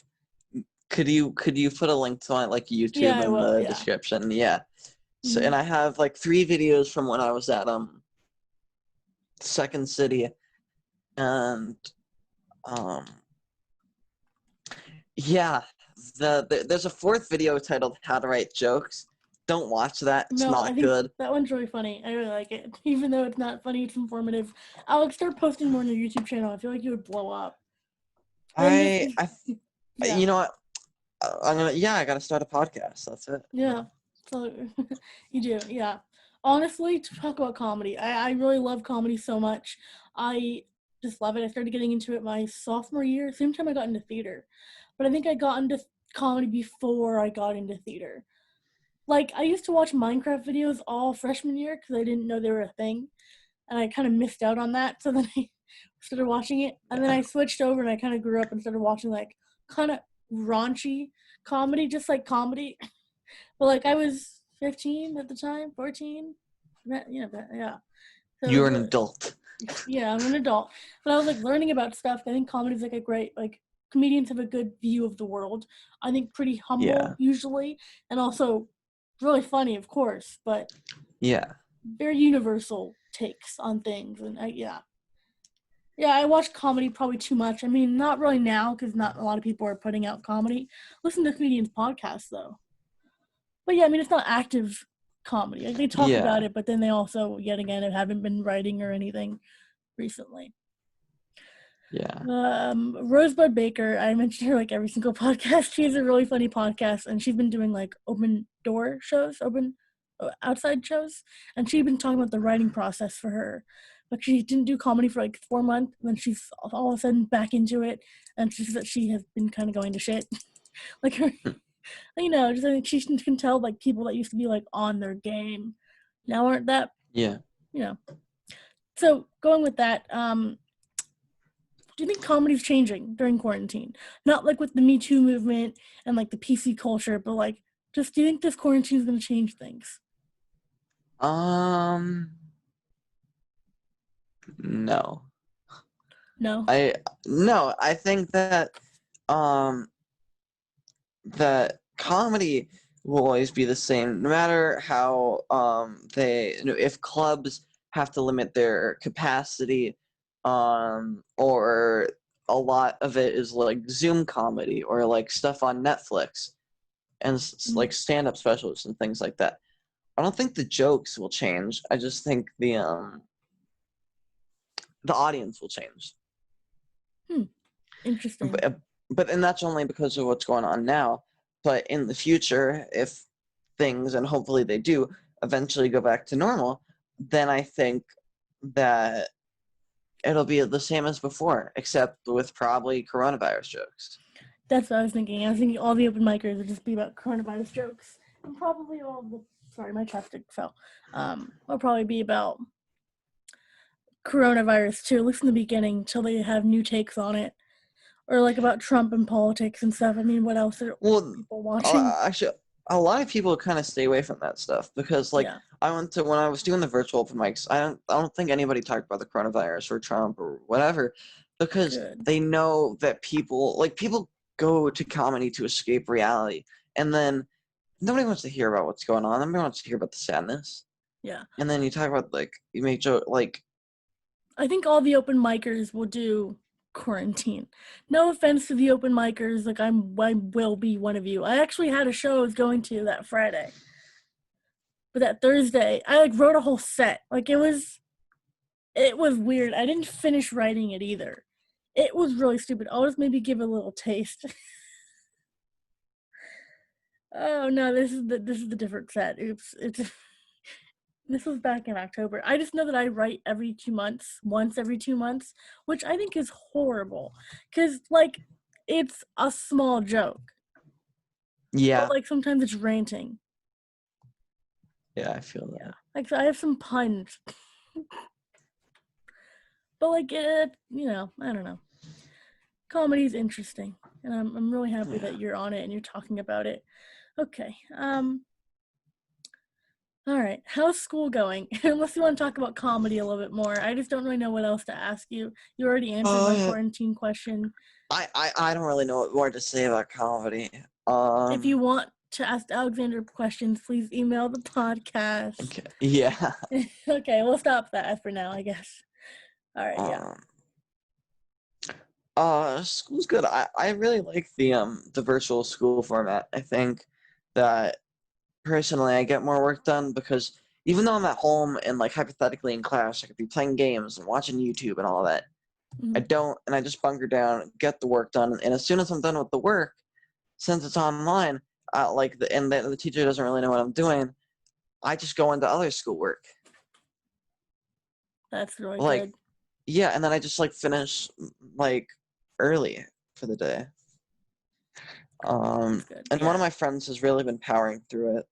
could you put a link to my like Yeah, YouTube I in will. the Yeah. description? Yeah. So, Mm-hmm. and I have like 3 videos from when I was at Second City, and um yeah, there's a fourth video titled "How to Write Jokes." Don't watch that; it's No, I not think good. that one's really funny. I really like it. Even though it's not funny, it's informative. Alex, start posting more on your YouTube channel. I feel like you would blow up. And this, I I yeah. you know what? I gotta start a podcast. That's it. Yeah, so you do, yeah. Honestly, to talk about comedy, I really love comedy so much. I just love it. I started getting into it my sophomore year, same time I got into theater. But I think I got into comedy before I got into theater. Like, I used to watch Minecraft videos all freshman year because I didn't know they were a thing. And I kind of missed out on that. So then I started watching it. And then Yeah. I switched over and I kind of grew up and started watching, like, kind of raunchy comedy, just like comedy. But like I was 15 at the time, 14. Yeah. So You're an really, adult. yeah, I'm an adult. But I was like learning about stuff. I think comedy's like a great like comedians have a good view of the world. I think pretty humble Yeah. usually, and also really funny, of course, but Yeah. very universal takes on things. And yeah, yeah, I watch comedy probably too much. I mean, not really now because not a lot of people are putting out comedy. Listen to comedians' podcasts though. But yeah, I mean, it's not active comedy. Like, they talk about Yeah. it, but then they also, yet again, haven't been writing or anything recently. Yeah. Rosebud Baker, I mentioned her like every single podcast. She has a really funny podcast, and she's been doing like open door shows, open outside shows, and she'd been talking about the writing process for her. But she didn't do comedy for like 4 months, and then she's all of a sudden back into it, and she says that she has been kind of going to shit. Like her, just I think she can tell like people that used to be like on their game now aren't that, Yeah. you know. So going with that, do you think comedy's changing during quarantine? Not like with the Me Too movement and like the PC culture, but like just do you think this quarantine is going to change things? Um. No. No. I no. I think that um that comedy will always be the same, no matter how if clubs have to limit their capacity, or a lot of it is like Zoom comedy or like stuff on Netflix and like stand-up specials and things like that. I don't think the jokes will change. I just think the audience will change. Interesting. But and that's only because of what's going on now. But in the future, if things, and hopefully they do, eventually go back to normal, then I think that it'll be the same as before, except with probably coronavirus jokes. That's what I was thinking. I was thinking all the open micers would just be about coronavirus jokes. And probably all the, sorry, my chapstick fell. Will probably be about coronavirus too, at least in the beginning, till they have new takes on it. Or like about Trump and politics and stuff. I mean, what else are people watching? Actually, a lot of people kind of stay away from that stuff because, like, Yeah. when I was doing the virtual open mics, I don't think anybody talked about the coronavirus or Trump or whatever, because they know that people go to comedy to escape reality, and then nobody wants to hear about what's going on. Nobody wants to hear about the sadness. Yeah. And then you talk about, like, you make joke like. I think all the open micers will do Quaranteen. No offense to the open micers, like I will be one of you. I actually had a show I was going to that Friday. But that Thursday, I like wrote a whole set. Like it was weird. I didn't finish writing it either. It was really stupid. I'll just maybe give a little taste. Oh no, this is the different set. Oops. This was back in October. I just know that I write once every 2 months, which I think is horrible. Cause like it's a small joke. Yeah. But like sometimes it's ranting. Yeah, I feel that. Yeah. Like so I have some puns. But like I don't know. Comedy's interesting. And I'm really happy that you're on it and you're talking about it. Okay. All right. How's school going? Unless you want to talk about comedy a little bit more. I just don't really know what else to ask you. You already answered my quarantine question. I don't really know what more to say about comedy. If you want to ask Alexander questions, please email the podcast. Okay. Yeah. Okay, we'll stop that for now, I guess. All right, school's good. I really like the virtual school format. I think that personally I get more work done because even though I'm at home and like hypothetically in class, I could be playing games and watching YouTube and all that. Mm-hmm. I don't, and I just bunker down, get the work done, and as soon as I'm done with the work, since it's online, the teacher doesn't really know what I'm doing, I just go into other schoolwork. That's really like, good. Yeah, and then I just like finish like early for the day. And one of my friends has really been powering through it.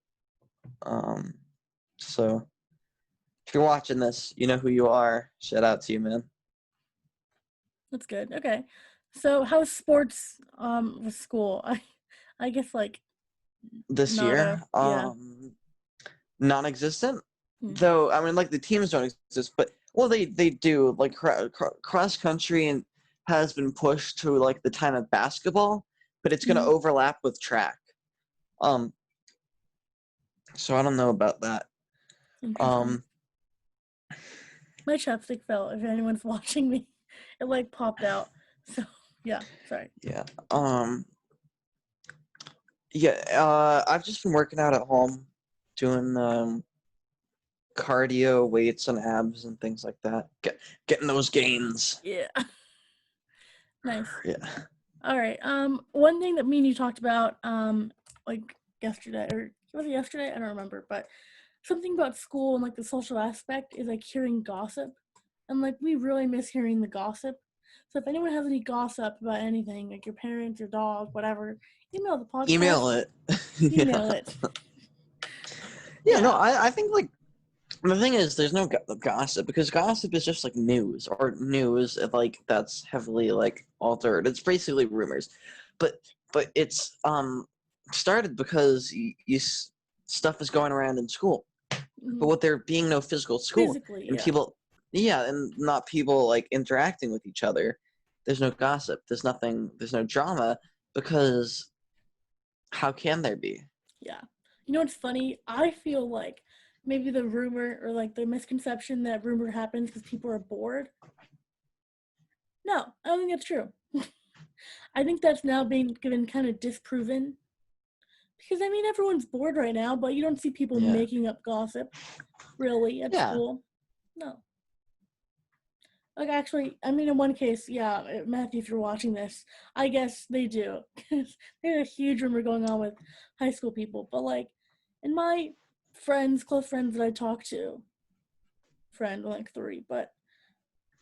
So if you're watching this, you know who you are. Shout out to you, man. That's good. Okay. So how's sports with school? I guess like this year, non-existent. Though I mean, like the teams don't exist, but they do. Like cross country and has been pushed to like the time of basketball, but it's going to overlap with track. So I don't know about that. My chapstick fell. If anyone's watching me, it like popped out. So yeah, sorry. Yeah. I've just been working out at home, doing cardio, weights, and abs and things like that. Getting those gains. Yeah. Nice. Yeah. All right. One thing that me and you talked about, like yesterday, or was it yesterday? I don't remember, but something about school and like the social aspect is like hearing gossip, and like we really miss hearing the gossip. So if anyone has any gossip about anything, like your parents, your dog, whatever, email the podcast. Email it. Email it. Yeah, no, I think like the thing is, there's no gossip because gossip is just like news like that's heavily like altered. It's basically rumors, but it's started because stuff is going around in school, but with there being no physical school and people, and not people like interacting with each other, there's no gossip. There's nothing. There's no drama because how can there be? Yeah. You know what's funny? I feel like maybe the rumor or like the misconception that rumor happens because people are bored. No, I don't think that's true. I think that's now being given kind of disproven. Because I mean, everyone's bored right now, but you don't see people Yeah. making up gossip really at Yeah. school. No. Like, actually, I mean, in one case, yeah, Matthew, if you're watching this, I guess they do. There's a huge rumor going on with high school people. But, like, in my close friends that I talk to, like 3, but,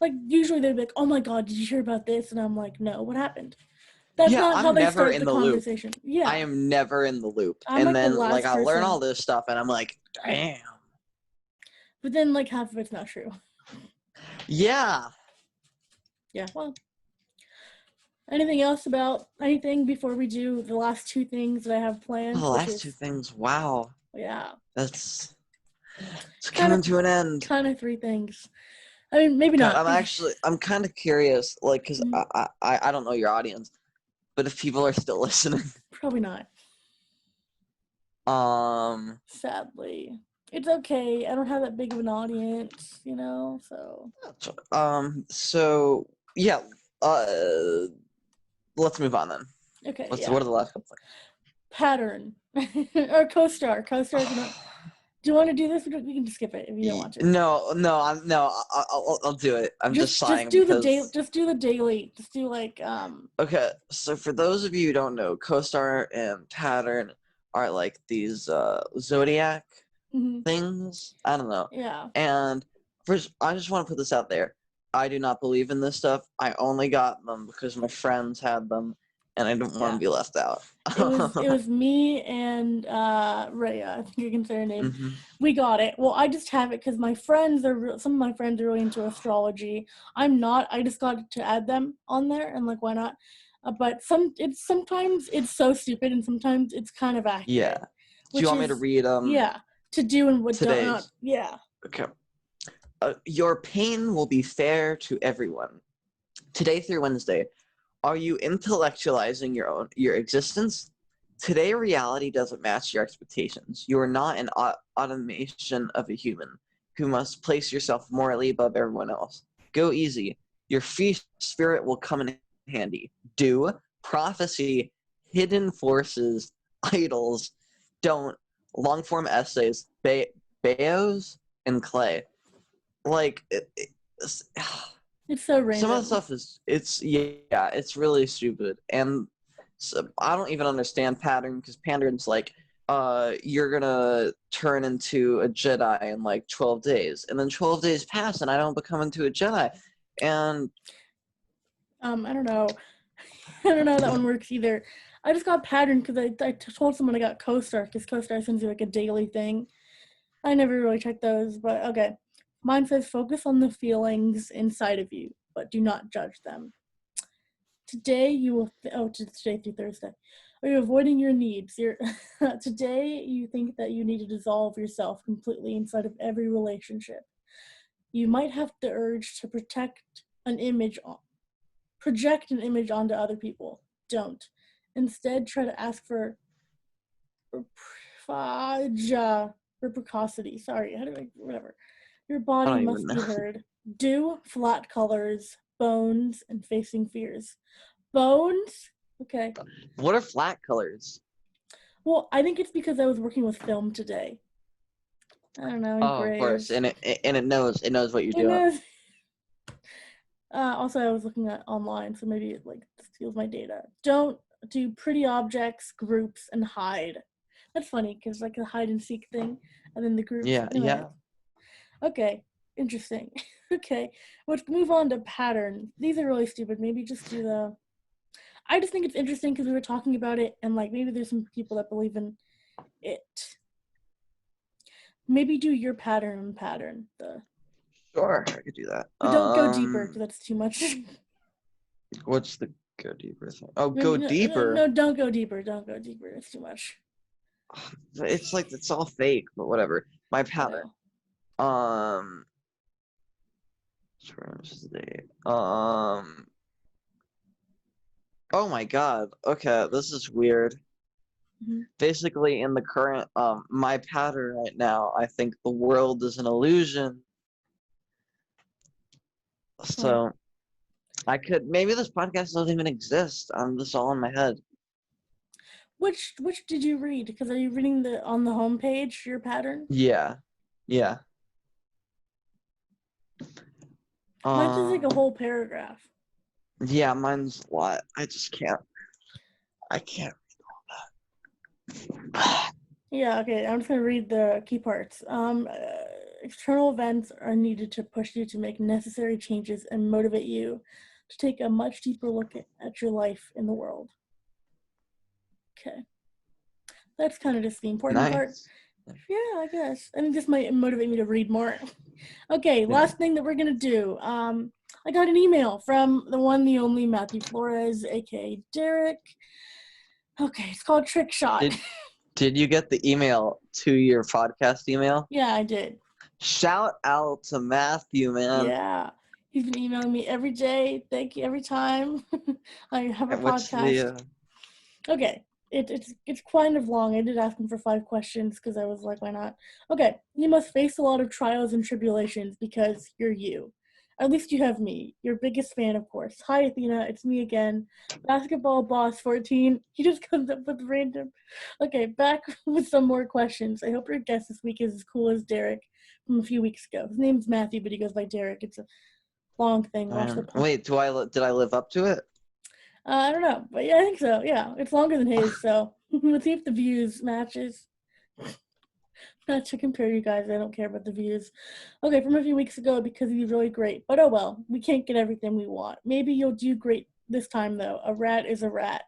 like, usually they'd be like, oh my god, did you hear about this? And I'm like, no, what happened? That's Yeah, not how I'm they never start in the the loop. conversation. I Yeah. am never in the loop. I'm And like the then like last I'll learn all person. this stuff and I'm like, damn. But then, like, half of it's not true. Yeah. Yeah, well. Anything else about anything before we do the last 2 things that I have planned? The Which last 2 is, things, wow. yeah, It's kind of coming to an end. 3 things. I mean, maybe God, not. I'm kind of curious, like, because Mhm. I don't know your audience, but if people are still listening, Probably not. um, Sadly, it's okay. I don't have that big of an audience, so. so yeah, let's move on then. Okay, What yeah. are the last couple Pattern or co-star. Co-star's not. Do you want to do this? We can just skip it if you don't things? want to. I'll do it. I'm just Just sighing do the daily. because Just do the daily. Just do like okay. So for those of you who don't know, co-star and pattern are like these zodiac mhm, things. I don't know. yeah. And first, I just want to put this out there. I do not believe in this stuff. I only got them because my friends had them, and I didn't want Yeah. to be left out. It was me and Rhea, I think you can say her name. hmm We got it. Well, I just have it because some of my friends are really into astrology. I'm not. I just got to add them on there, and like, why not? But sometimes it's so stupid, and sometimes it's kind of Yeah. accurate, Do you which want me to is read yeah, to do and what don't not. today's? Yeah. Okay. Your pain will be fair to everyone. Today through Wednesday, are you intellectualizing your existence? Today, reality doesn't match your expectations. You are not an automation of a human who must place yourself morally above everyone else. Go easy. Your free spirit will come in handy. Do prophecy, hidden forces, idols, don't long form essays, bios, and clay. Like It's so some of the random. stuff it's really stupid, and so I don't even understand pattern because pattern's like you're gonna turn into a Jedi in like 12 days, and then 12 days pass and I don't become into a Jedi, and I don't know. I don't know how that one works either. I just got pattern because I told someone I got co-star because co-star sends you like a daily thing. I never really checked those, but okay. Mine says focus on the feelings inside of you, but do not judge them. Today you will today through Thursday. Are you avoiding your needs? Today you think that you need to dissolve yourself completely inside of every relationship. You might have the urge to project an image onto other people. Don't. Instead, try to ask for reciprocity. Sorry, whatever. Your I body don't even must know. be heard. Do flat colors, bones, and facing fears. Bones? Okay. What are flat colors? Well, I think it's because I was working with film today. I don't know, Oh, of course, grays. and it knows what you're It doing. knows. Also, I was looking at online, so maybe it like steals my data. Don't do pretty objects, groups, and hide. That's funny because like the hide and seek thing, and then the groups. Yeah, Anyway, yeah. okay, interesting. Okay, let's move on to pattern. These are really stupid. Maybe just do the. I just think it's interesting because we were talking about it, and like maybe there's some people that believe in it. Maybe do your pattern. Sure, I could do that. But don't go deeper because that's too much. What's the go deeper thing? Oh, No, go no, no, no, deeper. don't go deeper. Don't go deeper. It's too much. It's like it's all fake, but whatever. My I pattern. know. Um, oh my God. Okay, this is weird. basically in the current my pattern right now, I think the world is an illusion. So I could maybe this podcast doesn't even exist. I'm just all in my head. Which did you read? Because are you reading on the homepage your pattern? Yeah. Mine's just like a whole paragraph. Yeah, mine's a lot. I can't read all that. Yeah, okay, I'm just gonna read the key parts. External events are needed to push you to make necessary changes and motivate you to take a much deeper look at your life in the world. Okay. That's kind of just the important part. Yeah, I guess. And it just might motivate me to read more. Okay, last thing that we're gonna do. I got an email from the one, the only Matthew Flores, aka Derek. Okay, it's called Trick Shot. Did you get the email to your podcast email? Yeah, I did. Shout out to Matthew, man. Yeah, he's been emailing me every day. Thank you every time I have a podcast. Okay, it's kind of long. I did ask him for 5 questions because I was like, why not? Okay, you must face a lot of trials and tribulations because you're you. At least you have me, your biggest fan, of course. Hi, Athena, it's me again. Basketball Boss 14. He just comes up with random. Okay, back with some more questions. I hope your guest this week is as cool as Derek from a few weeks ago. His name's Matthew, but he goes by Derek. It's a long thing. Wait, did I live up to it? I don't know, but yeah, I think so. Yeah, it's longer than his, so let's see if the views matches. Not to compare you guys, I don't care about the views. Okay, from a few weeks ago because he's really great, but oh well, we can't get everything we want. Maybe you'll do great this time though. A rat is a rat.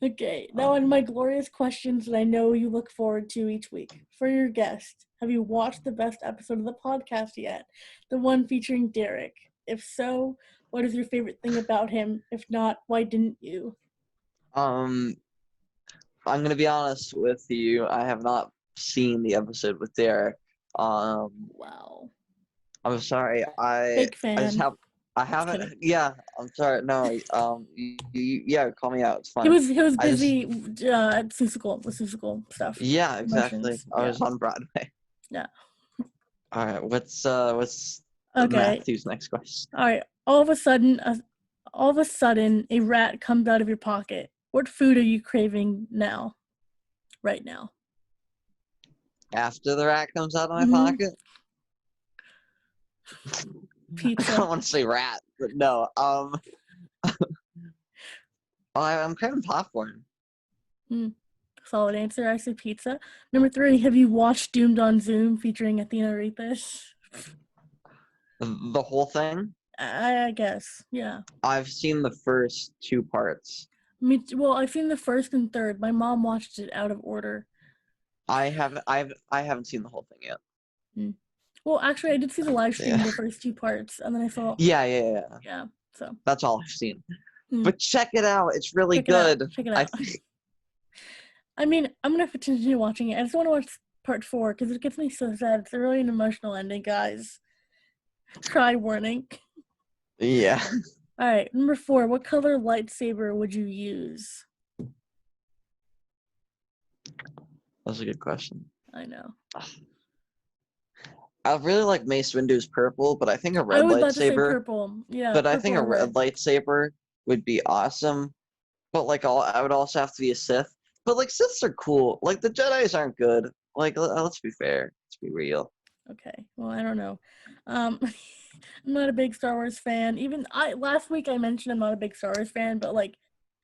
Okay, now on my glorious questions that I know you look forward to each week. For your guest, have you watched the best episode of the podcast yet? The one featuring Derek? If so, what is your favorite thing about him? If not, why didn't you? I'm gonna be honest with you. I have not seen the episode with Derek. Wow. I'm sorry. Fake fan. I haven't. Yeah, I'm sorry. No. Yeah, call me out. It's fine. He was busy at Seussical stuff. Yeah, exactly. I was on Broadway. Yeah. All right. What's okay. Matthew's next question? All right. All of a sudden, a rat comes out of your pocket. What food are you craving now? Right now. After the rat comes out of my pocket? Pizza. I don't want to say rat, but no. I'm craving popcorn. Solid answer. I say pizza. Number 3, have you watched Doomed on Zoom featuring Athena The whole thing? I guess, yeah. I've seen the first 2 parts. Well, I've seen the first and third. My mom watched it out of order. I haven't seen the whole thing yet. Well, actually, I did see the live stream of the first 2 parts, and then I saw. Yeah. So that's all I've seen. But check it out; it's really good. Check it out. I mean, I'm gonna continue watching it. I just want to watch part 4 because it gets me so sad. It's a really an emotional ending, guys. Cry warning. Yeah. All right, number 4. What color lightsaber would you use? That's a good question. I know. I really like Mace Windu's purple, but I think a red lightsaber. I was about to say purple. Yeah. But I think a red lightsaber would be awesome. But like, I would also have to be a Sith. But like, Siths are cool. Like, the Jedi's aren't good. Like, let's be fair. Let's be real. Okay. Well, I don't know. I'm not a big Star Wars fan. Even last week I mentioned I'm not a big Star Wars fan, but like,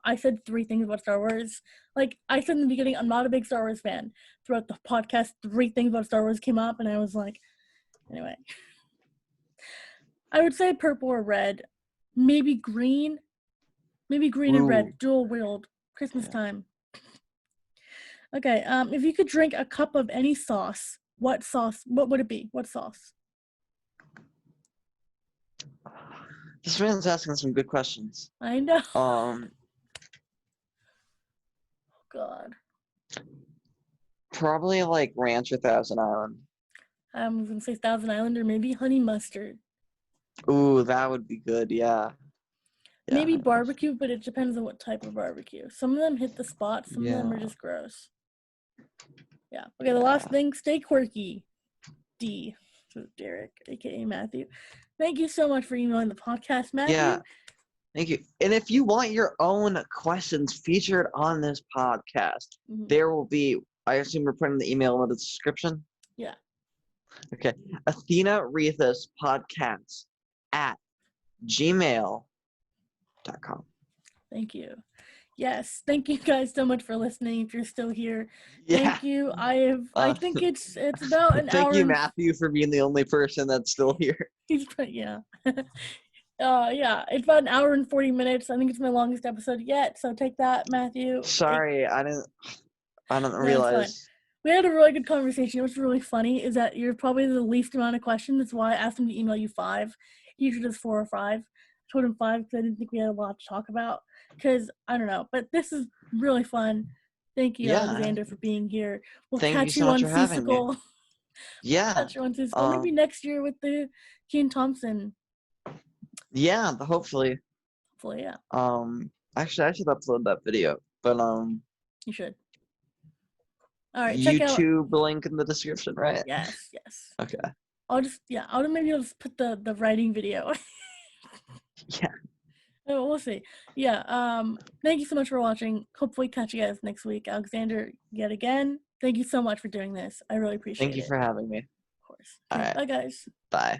I said 3 things about Star Wars. Like, I said in the beginning, I'm not a big Star Wars fan. Throughout the podcast, 3 things about Star Wars came up, and I was like, anyway. I would say purple or red. Maybe green. Maybe green and red. Dual wield. Christmas time. Okay. If you could drink a cup of any sauce, what would it be? What sauce? This man's asking some good questions. I know. Oh, God. Probably like ranch or Thousand Island. I'm going to say Thousand Island or maybe honey mustard. Ooh, that would be good, yeah. Maybe who knows? barbecue, but it depends on what type of barbecue. Some of them hit the spot. Some of them are just gross. Yeah. Okay, the last thing, stay quirky. D. So Derek, aka Matthew. Thank you so much for emailing the podcast, Matthew. Yeah. Thank you. And if you want your own questions featured on this podcast, there will be, I assume we're putting the email in the description? Yeah. Okay. athenarethispodcasts at gmail.com. Thank you. Yes, thank you guys so much for listening. If you're still here, Yeah. thank you. I think it's about an hour. Thank you, Matthew, for being the only person that's still here. Yeah. Yeah, it's about an hour and 40 minutes. I think it's my longest episode yet. So take that, Matthew. Sorry, I didn't realize. We had a really good conversation. What's really funny is that you're probably the least amount of questions. That's why I asked him to email you 5. He usually does 4 or 5. I told him 5 because I didn't think we had a lot to talk about. Because, I don't know. But this is really fun. Thank you, Alexander, for being here. We'll catch you on Seasicle. Yeah. Catch you on Seasicle. Maybe next year with the Keen Thompson. Yeah, hopefully. Hopefully, yeah. Actually, I should upload that video. But, you should. All right, check out YouTube link in the description, right? Yes. Okay. I'll just put the writing video. Yeah. Oh, we'll see. Yeah. Thank you so much for watching. Hopefully catch you guys next week. Alexander, yet again, thank you so much for doing this. I really appreciate it. Thank you for having me. Of course. Okay, all right. Bye, guys. Bye.